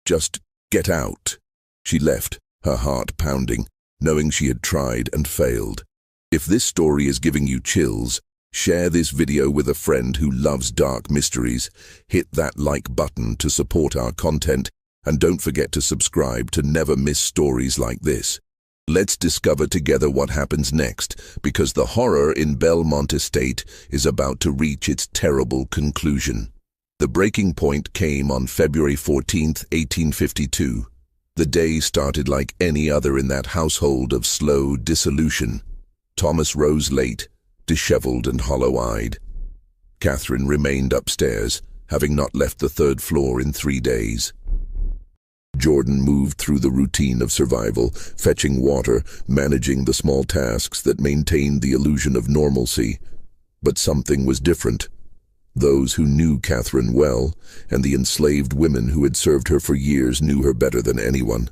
"Just get out." She left, her heart pounding, knowing she had tried and failed. If this story is giving you chills, share this video with a friend who loves dark mysteries, hit that like button to support our content, and don't forget to subscribe to never miss stories like this. Let's discover together what happens next, because the horror in Belmont Estate is about to reach its terrible conclusion. The breaking point came on February 14th, 1852. The day started like any other in that household of slow dissolution. Thomas rose late, disheveled and hollow-eyed. Catherine remained upstairs, having not left the 3rd floor in 3 days. Jordan moved through the routine of survival, fetching water, managing the small tasks that maintained the illusion of normalcy. But something was different. Those who knew Catherine well, and the enslaved women who had served her for years knew her better than anyone,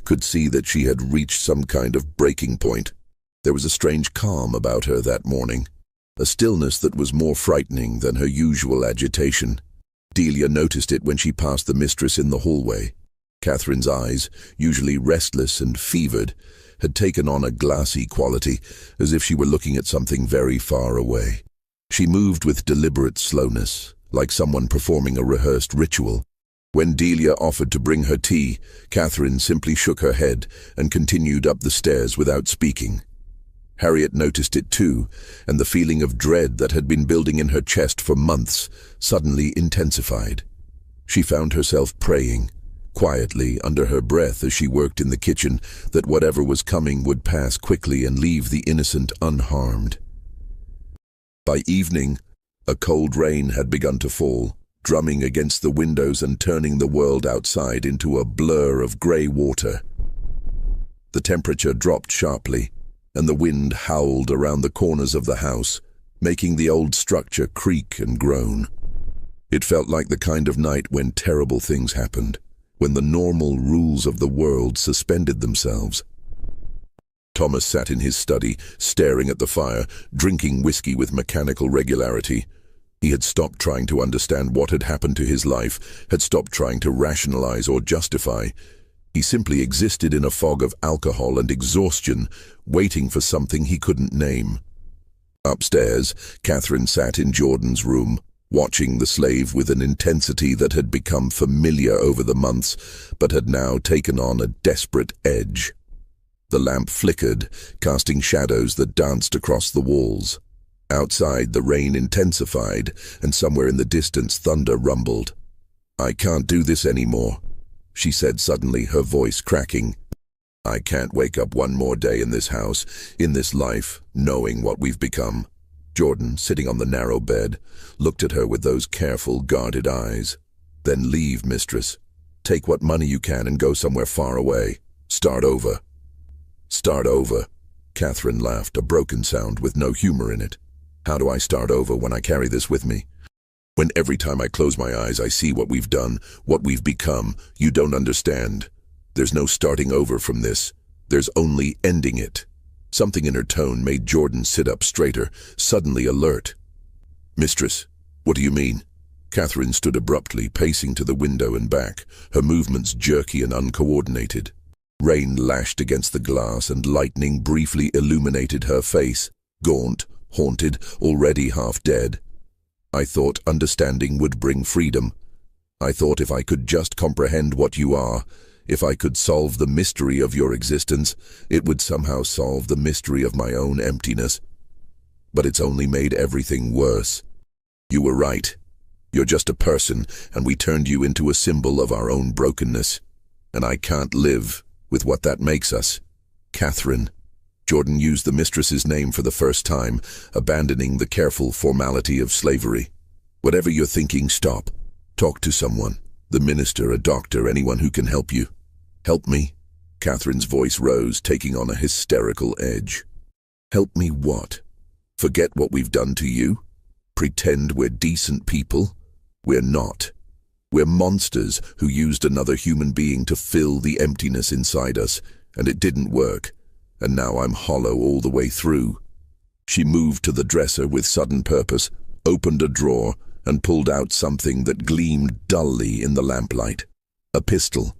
could see that she had reached some kind of breaking point. There was a strange calm about her that morning, a stillness that was more frightening than her usual agitation. Delia noticed it when she passed the mistress in the hallway. Catherine's eyes, usually restless and fevered, had taken on a glassy quality, as if she were looking at something very far away. She moved with deliberate slowness, like someone performing a rehearsed ritual. When Delia offered to bring her tea, Catherine simply shook her head and continued up the stairs without speaking. Harriet noticed it too, and the feeling of dread that had been building in her chest for months suddenly intensified. She found herself praying, quietly under her breath as she worked in the kitchen, that whatever was coming would pass quickly and leave the innocent unharmed. By evening, a cold rain had begun to fall, drumming against the windows and turning the world outside into a blur of grey water. The temperature dropped sharply, and the wind howled around the corners of the house, making the old structure creak and groan. It felt like the kind of night when terrible things happened, when the normal rules of the world suspended themselves. Thomas sat in his study, staring at the fire, drinking whiskey with mechanical regularity. He had stopped trying to understand what had happened to his life, had stopped trying to rationalize or justify. He simply existed in a fog of alcohol and exhaustion, waiting for something he couldn't name. Upstairs, Catherine sat in Jordan's room, watching the slave with an intensity that had become familiar over the months, but had now taken on a desperate edge. The lamp flickered, casting shadows that danced across the walls. Outside, the rain intensified, and somewhere in the distance thunder rumbled. "I can't do this anymore," she said suddenly, her voice cracking. "I can't wake up one more day in this house, in this life, knowing what we've become." Jordan, sitting on the narrow bed, looked at her with those careful, guarded eyes. "Then leave, mistress. Take what money you can and go somewhere far away. Start over." "Start over?" Catherine laughed, a broken sound with no humor in it. "How do I start over when I carry this with me? When every time I close my eyes I see what we've done, what we've become? You don't understand. There's no starting over from this. There's only ending it." Something in her tone made Jordan sit up straighter, suddenly alert. "Mistress, what do you mean?" Catherine stood abruptly, pacing to the window and back, her movements jerky and uncoordinated. Rain lashed against the glass and lightning briefly illuminated her face, gaunt, haunted, already half dead. "I thought understanding would bring freedom. I thought if I could just comprehend what you are, if I could solve the mystery of your existence, it would somehow solve the mystery of my own emptiness. But it's only made everything worse. You were right. You're just a person, and we turned you into a symbol of our own brokenness. And I can't live with what that makes us. Catherine." Jordan used the mistress's name for the first time, abandoning the careful formality of slavery. "Whatever you're thinking, stop. Talk to someone. The minister, a doctor, anyone who can help you." "Help me?" Catherine's voice rose, taking on a hysterical edge. "Help me what? Forget what we've done to you? Pretend we're decent people? We're not. We're monsters who used another human being to fill the emptiness inside us, and it didn't work, and now I'm hollow all the way through." She moved to the dresser with sudden purpose, opened a drawer, and pulled out something that gleamed dully in the lamplight. A pistol.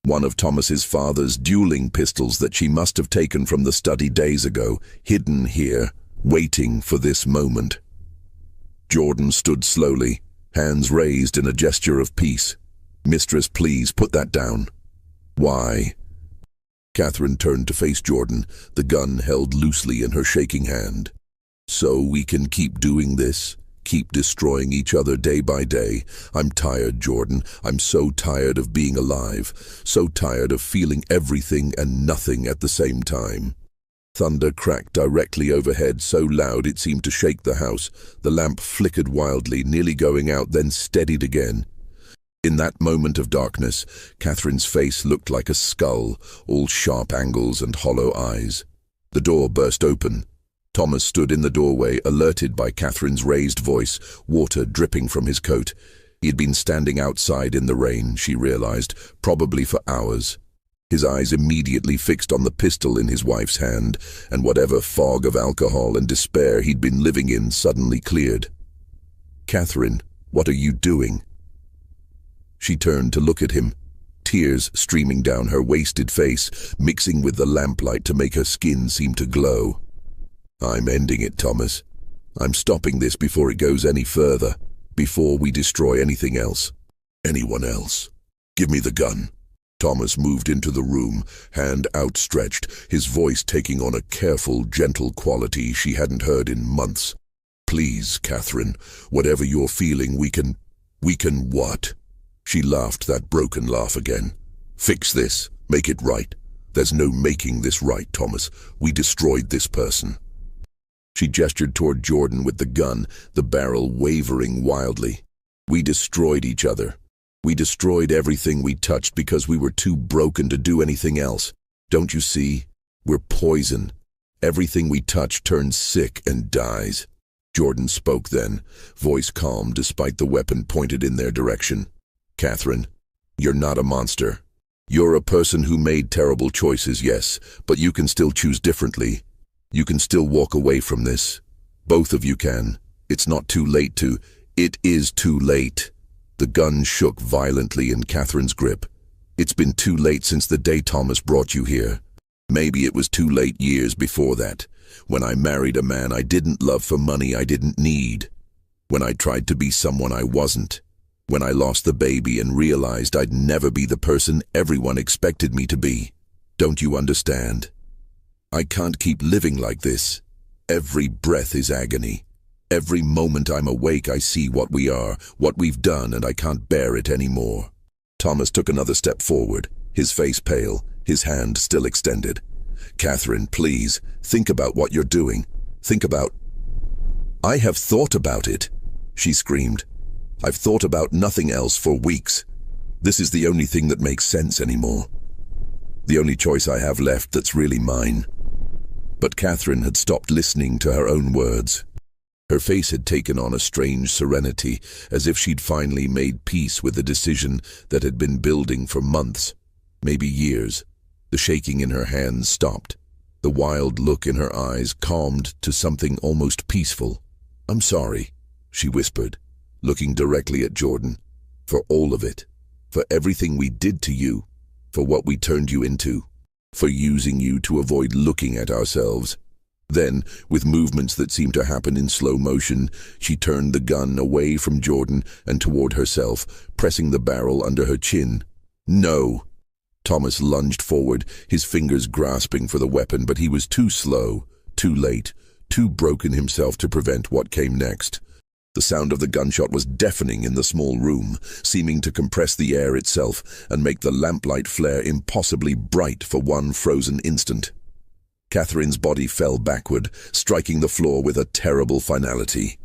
One of Thomas's father's dueling pistols that she must have taken from the study days ago, hidden here, waiting for this moment. Jordan stood slowly, hands raised in a gesture of peace. "Mistress, please, put that down." "Why?" Catherine turned to face Jordan, the gun held loosely in her shaking hand. "So we can keep doing this, keep destroying each other day by day. I'm tired, Jordan. I'm so tired of being alive, so tired of feeling everything and nothing at the same time." Thunder cracked directly overhead, so loud it seemed to shake the house. The lamp flickered wildly, nearly going out, then steadied again. In that moment of darkness, Catherine's face looked like a skull, all sharp angles and hollow eyes. The door burst open. Thomas stood in the doorway, alerted by Catherine's raised voice, water dripping from his coat. He had been standing outside in the rain, she realized, probably for hours. His eyes immediately fixed on the pistol in his wife's hand, and whatever fog of alcohol and despair he'd been living in suddenly cleared. "Catherine, what are you doing?" She turned to look at him, tears streaming down her wasted face, mixing with the lamplight to make her skin seem to glow. "I'm ending it, Thomas. I'm stopping this before it goes any further, before we destroy anything else. Anyone else. Give me the gun." Thomas moved into the room, hand outstretched, his voice taking on a careful, gentle quality she hadn't heard in months. "Please, Catherine, whatever you're feeling, we can what?" She laughed that broken laugh again. "Fix this. Make it right. There's no making this right, Thomas. We destroyed this person." She gestured toward Jordan with the gun, the barrel wavering wildly. "We destroyed each other. We destroyed everything we touched because we were too broken to do anything else. Don't you see? We're poison. Everything we touch turns sick and dies." Jordan spoke then, voice calm despite the weapon pointed in their direction. "Catherine, you're not a monster. You're a person who made terrible choices, yes, but you can still choose differently. You can still walk away from this. Both of you can. It's not too late to. It is too late." The gun shook violently in Catherine's grip. "It's been too late since the day Thomas brought you here. Maybe it was too late years before that, when I married a man I didn't love for money I didn't need. When I tried to be someone I wasn't. When I lost the baby and realized I'd never be the person everyone expected me to be. Don't you understand? I can't keep living like this. Every breath is agony. Every moment I'm awake I see what we are, what we've done, and I can't bear it anymore." Thomas took another step forward, his face pale, his hand still extended. "Catherine, please, think about what you're doing. Think about—" "I have thought about it," she screamed. "I've thought about nothing else for weeks. This is the only thing that makes sense anymore. The only choice I have left that's really mine." But Catherine had stopped listening to her own words. Her face had taken on a strange serenity, as if she'd finally made peace with a decision that had been building for months, maybe years. The shaking in her hands stopped. The wild look in her eyes calmed to something almost peaceful. "I'm sorry," she whispered, looking directly at Jordan. "For all of it. For everything we did to you. For what we turned you into. For using you to avoid looking at ourselves." Then, with movements that seemed to happen in slow motion, she turned the gun away from Jordan and toward herself, pressing the barrel under her chin. "No!" Thomas lunged forward, his fingers grasping for the weapon, but he was too slow, too late, too broken himself to prevent what came next. The sound of the gunshot was deafening in the small room, seeming to compress the air itself and make the lamplight flare impossibly bright for one frozen instant. Catherine's body fell backward, striking the floor with a terrible finality.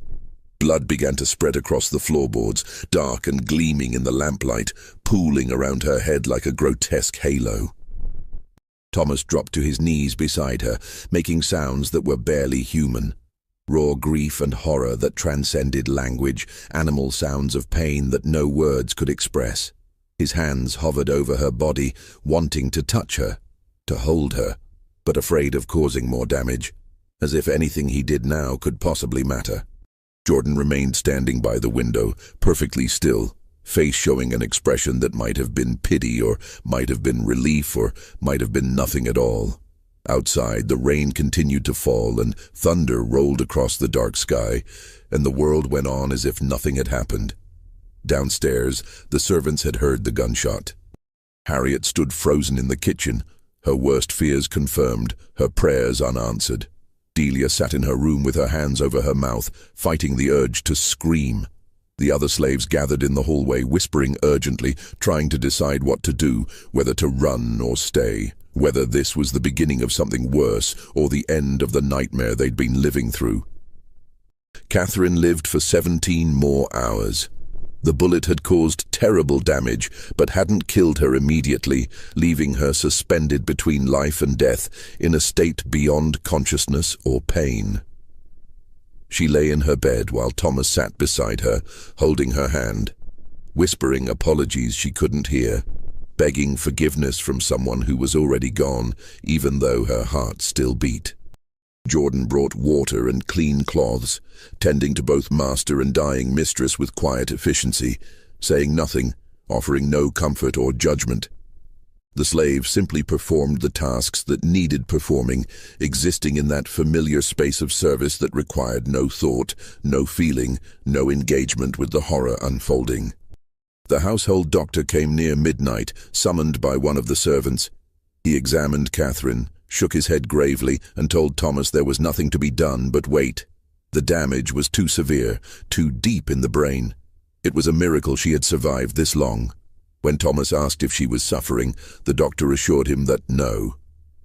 Blood began to spread across the floorboards, dark and gleaming in the lamplight, pooling around her head like a grotesque halo. Thomas dropped to his knees beside her, making sounds that were barely human. Raw grief and horror that transcended language, animal sounds of pain that no words could express. His hands hovered over her body, wanting to touch her, to hold her, but afraid of causing more damage, as if anything he did now could possibly matter. Jordan remained standing by the window, perfectly still, face showing an expression that might have been pity or might have been relief or might have been nothing at all. Outside, the rain continued to fall and thunder rolled across the dark sky, and the world went on as if nothing had happened. Downstairs, the servants had heard the gunshot. Harriet stood frozen in the kitchen, her worst fears confirmed, her prayers unanswered. Delia sat in her room with her hands over her mouth, fighting the urge to scream. The other slaves gathered in the hallway, whispering urgently, trying to decide what to do, whether to run or stay, whether this was the beginning of something worse or the end of the nightmare they'd been living through. Catherine lived for 17 more hours. The bullet had caused terrible damage, but hadn't killed her immediately, leaving her suspended between life and death in a state beyond consciousness or pain. She lay in her bed while Thomas sat beside her, holding her hand, whispering apologies she couldn't hear, begging forgiveness from someone who was already gone, even though her heart still beat. Jordan brought water and clean cloths, tending to both master and dying mistress with quiet efficiency, saying nothing, offering no comfort or judgment. The slave simply performed the tasks that needed performing, existing in that familiar space of service that required no thought, no feeling, no engagement with the horror unfolding. The household doctor came near midnight, summoned by one of the servants. He examined Catherine, shook his head gravely, and told Thomas there was nothing to be done but wait. The damage was too severe, too deep in the brain. It was a miracle she had survived this long. When Thomas asked if she was suffering, the doctor assured him that no.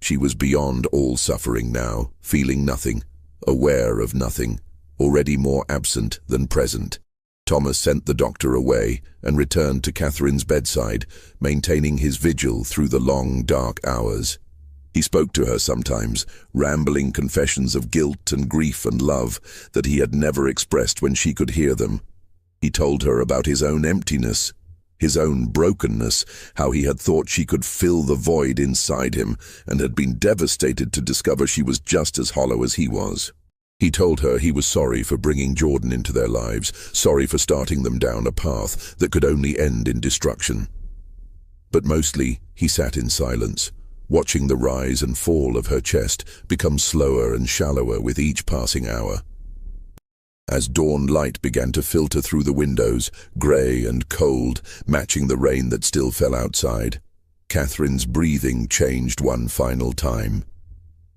She was beyond all suffering now, feeling nothing, aware of nothing, already more absent than present. Thomas sent the doctor away and returned to Catherine's bedside, maintaining his vigil through the long, dark hours. He spoke to her sometimes, rambling confessions of guilt and grief and love that he had never expressed when she could hear them. He told her about his own emptiness, his own brokenness, how he had thought she could fill the void inside him and had been devastated to discover she was just as hollow as he was. He told her he was sorry for bringing Jordan into their lives, sorry for starting them down a path that could only end in destruction. But mostly, he sat in silence, watching the rise and fall of her chest become slower and shallower with each passing hour. As dawn light began to filter through the windows, grey and cold, matching the rain that still fell outside, Catherine's breathing changed one final time.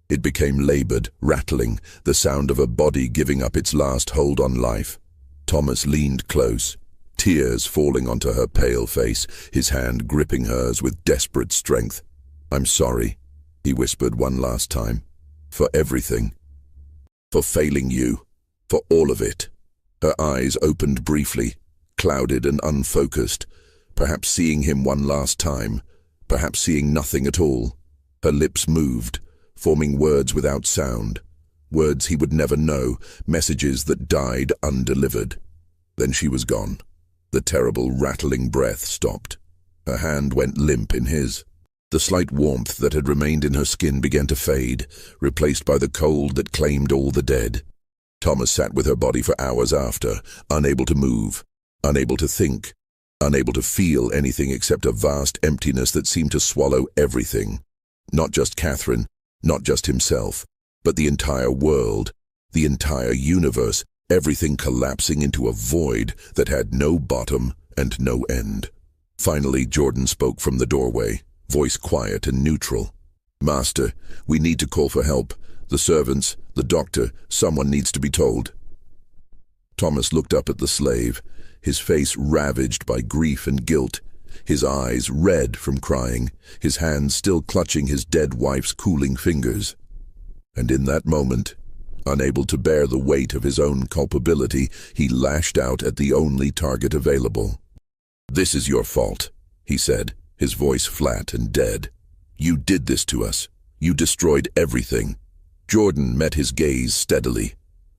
It became labored, rattling, the sound of a body giving up its last hold on life. Thomas leaned close, tears falling onto her pale face, his hand gripping hers with desperate strength. "I'm sorry," he whispered one last time, "for everything. For failing you. For all of it." Her eyes opened briefly, clouded and unfocused, perhaps seeing him one last time, perhaps seeing nothing at all. Her lips moved, forming words without sound, words he would never know, messages that died undelivered. Then she was gone. The terrible rattling breath stopped. Her hand went limp in his. The slight warmth that had remained in her skin began to fade, replaced by the cold that claimed all the dead. Thomas sat with her body for hours after, unable to move, unable to think, unable to feel anything except a vast emptiness that seemed to swallow everything. Not just Catherine, not just himself, but the entire world, the entire universe, everything collapsing into a void that had no bottom and no end. Finally, Jordan spoke from the doorway, voice quiet and neutral. "Master, we need to call for help. The servants, the doctor, someone needs to be told." Thomas looked up at the slave, his face ravaged by grief and guilt, his eyes red from crying, his hands still clutching his dead wife's cooling fingers. And in that moment, unable to bear the weight of his own culpability, he lashed out at the only target available. "This is your fault," he said, his voice flat and dead. "You did this to us. You destroyed everything." Jordan met his gaze steadily,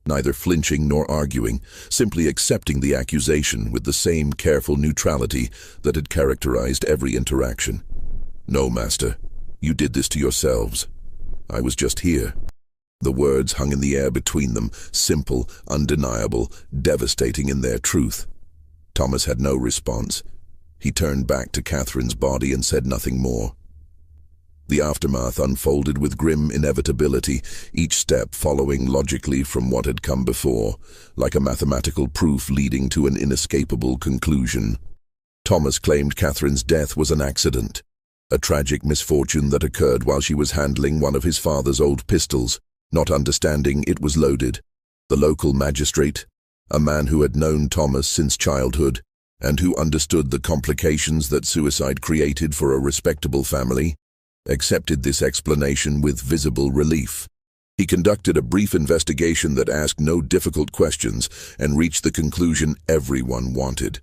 neither flinching nor arguing, simply accepting the accusation with the same careful neutrality that had characterized every interaction. "No, Master, you did this to yourselves. I was just here." The words hung in the air between them, simple, undeniable, devastating in their truth. Thomas had no response. He turned back to Catherine's body and said nothing more. The aftermath unfolded with grim inevitability, each step following logically from what had come before, like a mathematical proof leading to an inescapable conclusion. Thomas claimed Catherine's death was an accident, a tragic misfortune that occurred while she was handling one of his father's old pistols, not understanding it was loaded. The local magistrate, a man who had known Thomas since childhood, and who understood the complications that suicide created for a respectable family, accepted this explanation with visible relief. He conducted a brief investigation that asked no difficult questions and reached the conclusion everyone wanted.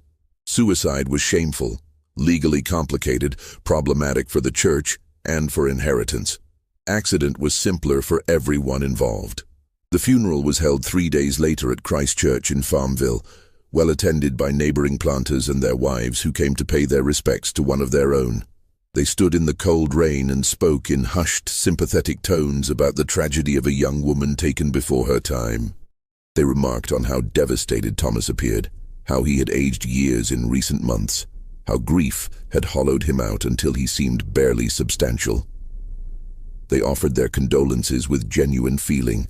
Suicide was shameful, legally complicated, problematic for the church, and for inheritance. Accident was simpler for everyone involved. The funeral was held 3 days later at Christ Church in Farmville, well attended by neighboring planters and their wives who came to pay their respects to one of their own. They stood in the cold rain and spoke in hushed, sympathetic tones about the tragedy of a young woman taken before her time. They remarked on how devastated Thomas appeared, how he had aged years in recent months, how grief had hollowed him out until he seemed barely substantial. They offered their condolences with genuine feeling.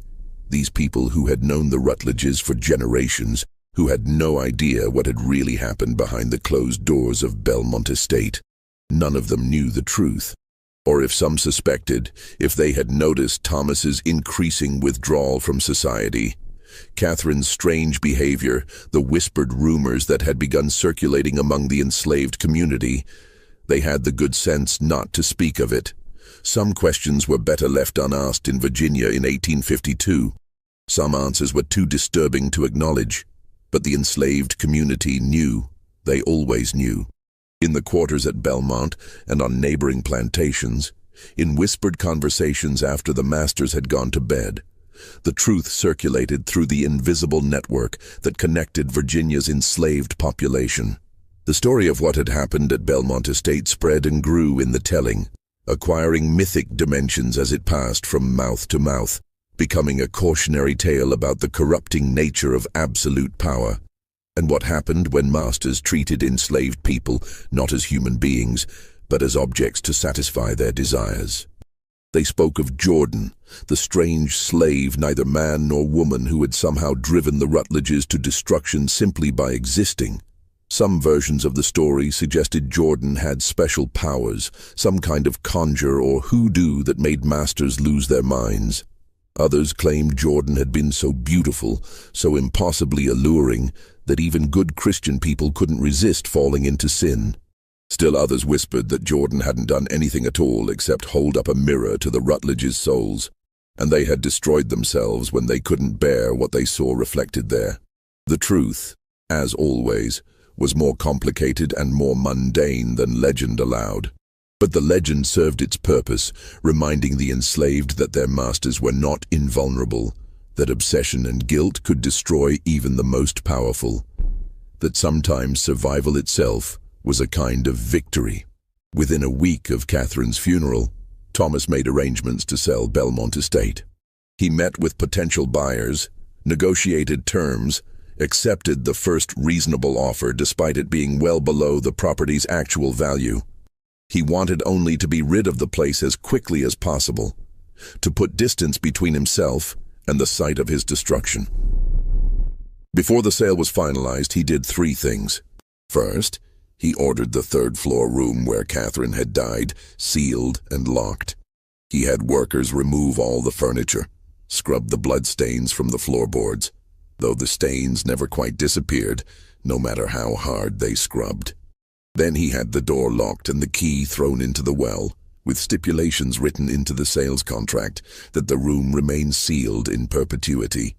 These people who had known the Rutledges for generations, who had no idea what had really happened behind the closed doors of Belmont Estate. None of them knew the truth. Or if some suspected, if they had noticed Thomas's increasing withdrawal from society, Catherine's strange behavior, the whispered rumors that had begun circulating among the enslaved community, they had the good sense not to speak of it. Some questions were better left unasked in Virginia in 1852. Some answers were too disturbing to acknowledge. But the enslaved community knew. They always knew. In the quarters at Belmont and on neighboring plantations, in whispered conversations after the masters had gone to bed, the truth circulated through the invisible network that connected Virginia's enslaved population. The story of what had happened at Belmont Estate spread and grew in the telling, acquiring mythic dimensions as it passed from mouth to mouth, becoming a cautionary tale about the corrupting nature of absolute power, and what happened when masters treated enslaved people not as human beings, but as objects to satisfy their desires. They spoke of Jordan, the strange slave, neither man nor woman, who had somehow driven the Rutledges to destruction simply by existing. Some versions of the story suggested Jordan had special powers, some kind of conjure or hoodoo that made masters lose their minds. Others claimed Jordan had been so beautiful, so impossibly alluring, that even good Christian people couldn't resist falling into sin. Still others whispered that Jordan hadn't done anything at all except hold up a mirror to the Rutledges' souls, and they had destroyed themselves when they couldn't bear what they saw reflected there. The truth, as always, was more complicated and more mundane than legend allowed. But the legend served its purpose, reminding the enslaved that their masters were not invulnerable, that obsession and guilt could destroy even the most powerful, that sometimes survival itself was a kind of victory. Within a week of Catherine's funeral, Thomas made arrangements to sell Belmont Estate. He met with potential buyers, negotiated terms, accepted the first reasonable offer despite it being well below the property's actual value. He wanted only to be rid of the place as quickly as possible, to put distance between himself and the site of his destruction. Before the sale was finalized, he did 3 things. First, he ordered the 3rd-floor room where Catherine had died, sealed and locked. He had workers remove all the furniture, scrub the bloodstains from the floorboards, though the stains never quite disappeared, no matter how hard they scrubbed. Then he had the door locked and the key thrown into the well, with stipulations written into the sales contract that the room remain sealed in perpetuity.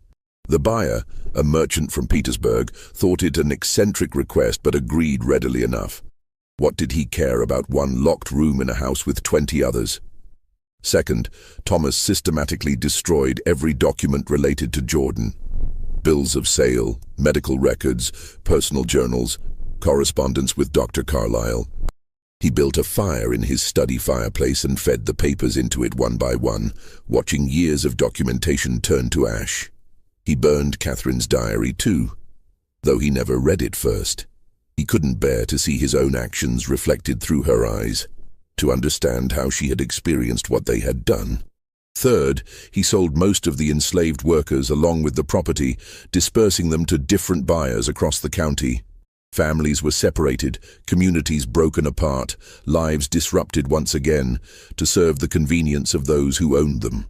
The buyer, a merchant from Petersburg, thought it an eccentric request but agreed readily enough. What did he care about one locked room in a house with 20 others? Second, Thomas systematically destroyed every document related to Jordan. Bills of sale, medical records, personal journals, correspondence with Dr. Carlyle. He built a fire in his study fireplace and fed the papers into it one by one, watching years of documentation turn to ash. He burned Catherine's diary too, though he never read it first. He couldn't bear to see his own actions reflected through her eyes, to understand how she had experienced what they had done. Third, he sold most of the enslaved workers along with the property, dispersing them to different buyers across the county. Families were separated, communities broken apart, lives disrupted once again, to serve the convenience of those who owned them.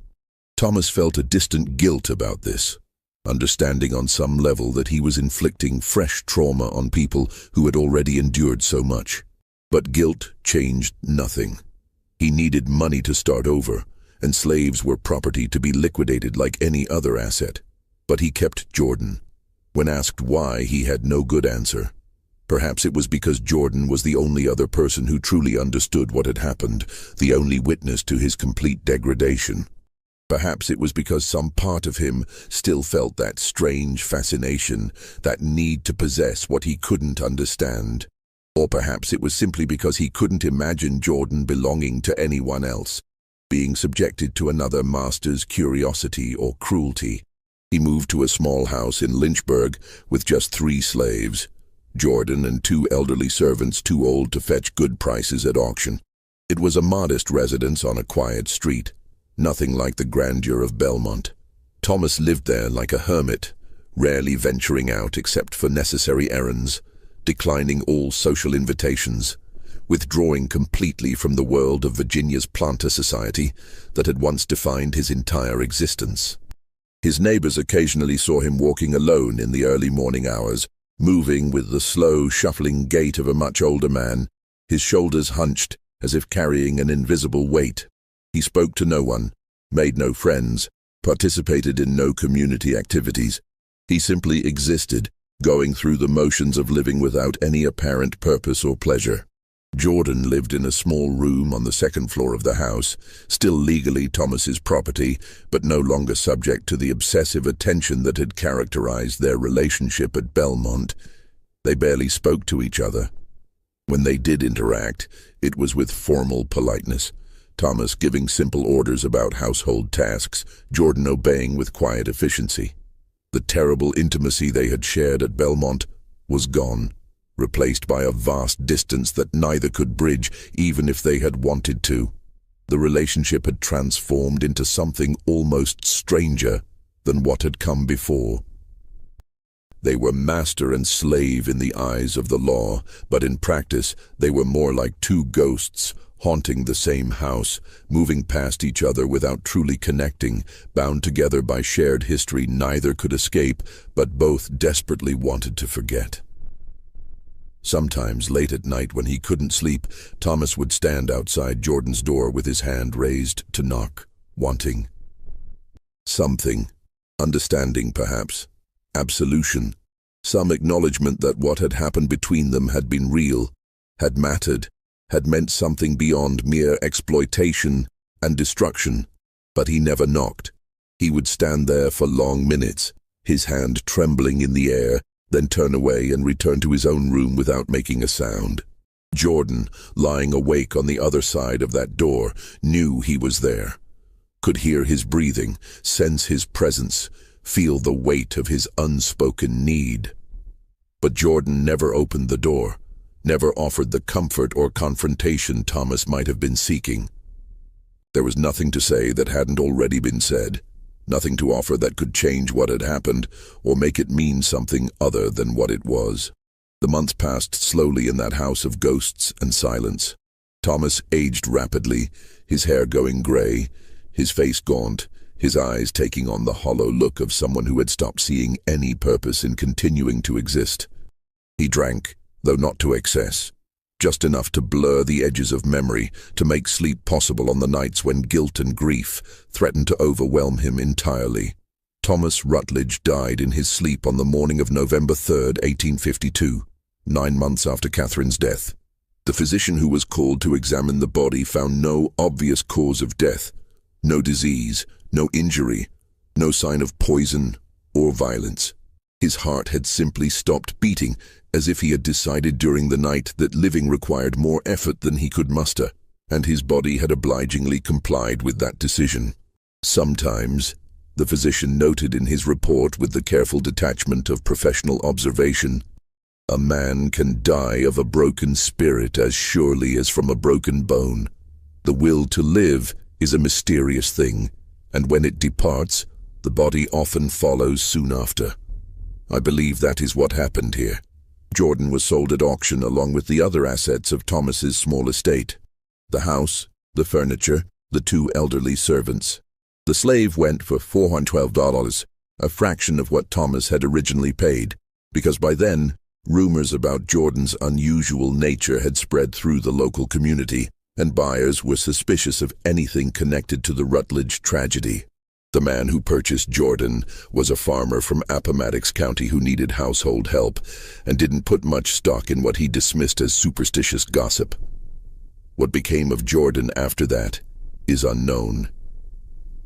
Thomas felt a distant guilt about this, understanding on some level that he was inflicting fresh trauma on people who had already endured so much. But guilt changed nothing. He needed money to start over, and slaves were property to be liquidated like any other asset. But he kept Jordan. When asked why, he had no good answer. Perhaps it was because Jordan was the only other person who truly understood what had happened, the only witness to his complete degradation. Perhaps it was because some part of him still felt that strange fascination, that need to possess what he couldn't understand. Or perhaps it was simply because he couldn't imagine Jordan belonging to anyone else, being subjected to another master's curiosity or cruelty. He moved to a small house in Lynchburg with just 3 slaves, Jordan and 2 elderly servants too old to fetch good prices at auction. It was a modest residence on a quiet street, nothing like the grandeur of Belmont. Thomas lived there like a hermit, rarely venturing out except for necessary errands, declining all social invitations, withdrawing completely from the world of Virginia's planter society that had once defined his entire existence. His neighbors occasionally saw him walking alone in the early morning hours, moving with the slow, shuffling gait of a much older man, his shoulders hunched as if carrying an invisible weight. He spoke to no one, made no friends, participated in no community activities. He simply existed, going through the motions of living without any apparent purpose or pleasure. Jordan lived in a small room on the 2nd floor of the house, still legally Thomas's property, but no longer subject to the obsessive attention that had characterized their relationship at Belmont. They barely spoke to each other. When they did interact, it was with formal politeness, Thomas giving simple orders about household tasks, Jordan obeying with quiet efficiency. The terrible intimacy they had shared at Belmont was gone, replaced by a vast distance that neither could bridge even if they had wanted to. The relationship had transformed into something almost stranger than what had come before. They were master and slave in the eyes of the law, but in practice they were more like 2 ghosts, haunting the same house, moving past each other without truly connecting, bound together by shared history neither could escape, but both desperately wanted to forget. Sometimes, late at night when he couldn't sleep, Thomas would stand outside Jordan's door with his hand raised to knock, wanting something, understanding perhaps, absolution, some acknowledgement that what had happened between them had been real, had mattered, had meant something beyond mere exploitation and destruction. But he never knocked. He would stand there for long minutes, his hand trembling in the air, then turn away and return to his own room without making a sound. Jordan, lying awake on the other side of that door, knew he was there, could hear his breathing, sense his presence, feel the weight of his unspoken need. But Jordan never opened the door, never offered the comfort or confrontation Thomas might have been seeking. There was nothing to say that hadn't already been said, nothing to offer that could change what had happened or make it mean something other than what it was. The months passed slowly in that house of ghosts and silence. Thomas aged rapidly, his hair going gray, his face gaunt, his eyes taking on the hollow look of someone who had stopped seeing any purpose in continuing to exist. He drank, though not to excess, just enough to blur the edges of memory, to make sleep possible on the nights when guilt and grief threatened to overwhelm him entirely. Thomas Rutledge died in his sleep on the morning of November 3rd, 1852, 9 months after Catherine's death. The physician who was called to examine the body found no obvious cause of death, no disease, no injury, no sign of poison or violence. His heart had simply stopped beating, as if he had decided during the night that living required more effort than he could muster, and his body had obligingly complied with that decision. Sometimes, the physician noted in his report with the careful detachment of professional observation, a man can die of a broken spirit as surely as from a broken bone. The will to live is a mysterious thing, and when it departs, the body often follows soon after. I believe that is what happened here. Jordan was sold at auction along with the other assets of Thomas's small estate. The house, the furniture, the 2 elderly servants. The slave went for $412, a fraction of what Thomas had originally paid, because by then, rumors about Jordan's unusual nature had spread through the local community, and buyers were suspicious of anything connected to the Rutledge tragedy. The man who purchased Jordan was a farmer from Appomattox County who needed household help and didn't put much stock in what he dismissed as superstitious gossip. What became of Jordan after that is unknown.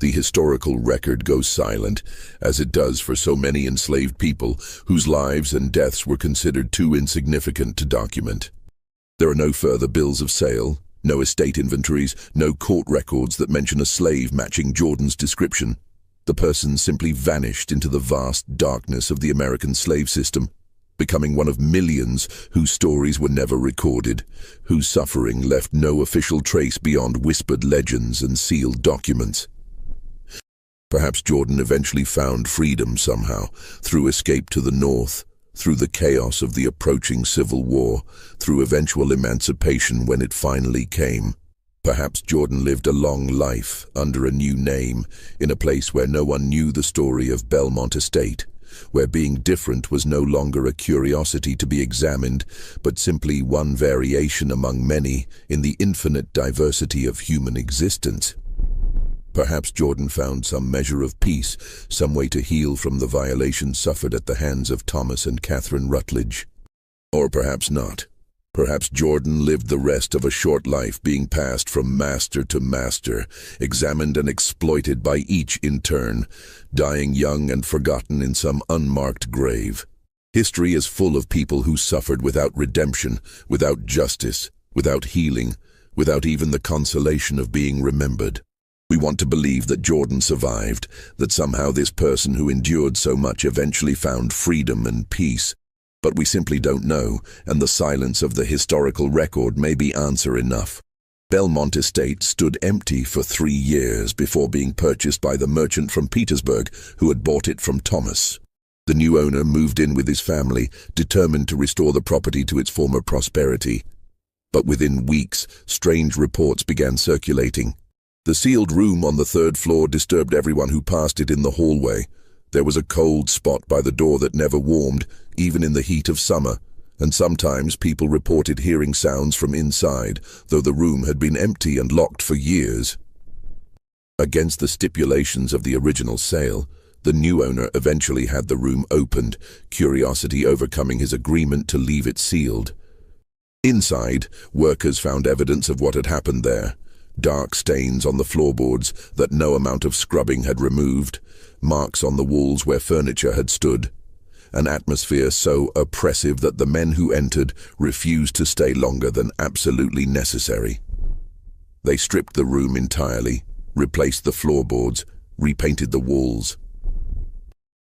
The historical record goes silent, as it does for so many enslaved people whose lives and deaths were considered too insignificant to document. There are no further bills of sale, no estate inventories, no court records that mention a slave matching Jordan's description. The person simply vanished into the vast darkness of the American slave system, becoming one of millions whose stories were never recorded, whose suffering left no official trace beyond whispered legends and sealed documents. Perhaps Jordan eventually found freedom somehow, through escape to the north, through the chaos of the approaching civil war, through eventual emancipation when it finally came. Perhaps Jordan lived a long life under a new name, in a place where no one knew the story of Belmont Estate, where being different was no longer a curiosity to be examined, but simply one variation among many in the infinite diversity of human existence. Perhaps Jordan found some measure of peace, some way to heal from the violations suffered at the hands of Thomas and Catherine Rutledge. Or perhaps not. Perhaps Jordan lived the rest of a short life being passed from master to master, examined and exploited by each in turn, dying young and forgotten in some unmarked grave. History is full of people who suffered without redemption, without justice, without healing, without even the consolation of being remembered. We want to believe that Jordan survived, that somehow this person who endured so much eventually found freedom and peace. But we simply don't know, and the silence of the historical record may be answer enough. Belmont Estate stood empty for 3 years before being purchased by the merchant from Petersburg who had bought it from Thomas. The new owner moved in with his family, determined to restore the property to its former prosperity. But within weeks, strange reports began circulating. The sealed room on the 3rd floor disturbed everyone who passed it in the hallway. There was a cold spot by the door that never warmed, even in the heat of summer, and sometimes people reported hearing sounds from inside, though the room had been empty and locked for years. Against the stipulations of the original sale, the new owner eventually had the room opened, curiosity overcoming his agreement to leave it sealed. Inside, workers found evidence of what had happened there. Dark stains on the floorboards that no amount of scrubbing had removed, marks on the walls where furniture had stood, an atmosphere so oppressive that the men who entered refused to stay longer than absolutely necessary. They stripped the room entirely, replaced the floorboards, repainted the walls.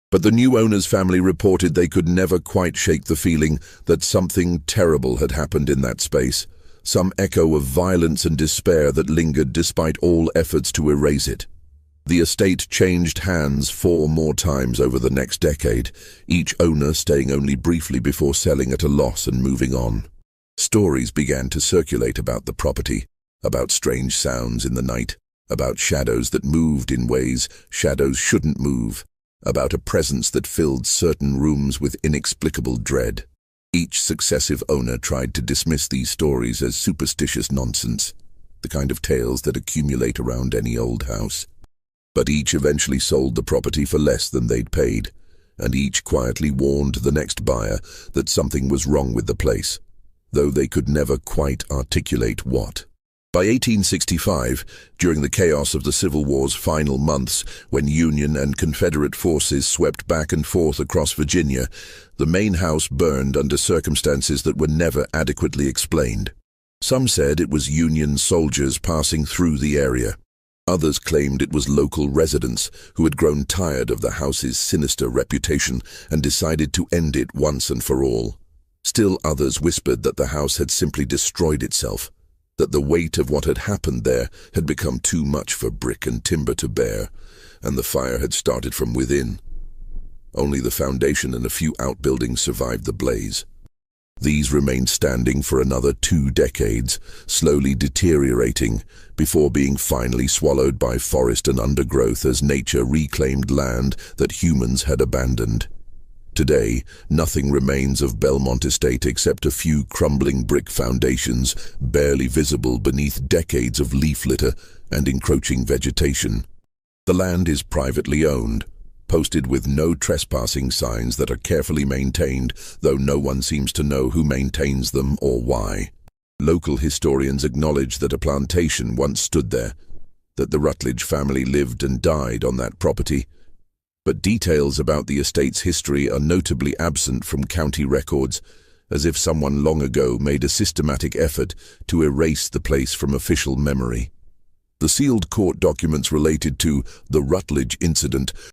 But the new owner's family reported they could never quite shake the feeling that something terrible had happened in that space, some echo of violence and despair that lingered despite all efforts to erase it. The estate changed hands 4 more times over the next decade, each owner staying only briefly before selling at a loss and moving on. Stories began to circulate about the property, about strange sounds in the night, about shadows that moved in ways shadows shouldn't move, about a presence that filled certain rooms with inexplicable dread. Each successive owner tried to dismiss these stories as superstitious nonsense, the kind of tales that accumulate around any old house. But each eventually sold the property for less than they'd paid, and each quietly warned the next buyer that something was wrong with the place, though they could never quite articulate what. By 1865, during the chaos of the Civil War's final months, when Union and Confederate forces swept back and forth across Virginia, the main house burned under circumstances that were never adequately explained. Some said it was Union soldiers passing through the area. Others claimed it was local residents who had grown tired of the house's sinister reputation and decided to end it once and for all. Still others whispered that the house had simply destroyed itself, that the weight of what had happened there had become too much for brick and timber to bear, and the fire had started from within. Only the foundation and a few outbuildings survived the blaze. These remained standing for another 2 decades, slowly deteriorating, before being finally swallowed by forest and undergrowth as nature reclaimed land that humans had abandoned. Today, nothing remains of Belmont Estate except a few crumbling brick foundations, barely visible beneath decades of leaf litter and encroaching vegetation. The land is privately owned, posted with no trespassing signs that are carefully maintained, though no one seems to know who maintains them or why. Local historians acknowledge that a plantation once stood there, that the Rutledge family lived and died on that property, but details about the estate's history are notably absent from county records, as if someone long ago made a systematic effort to erase the place from official memory. The sealed court documents related to the Rutledge incident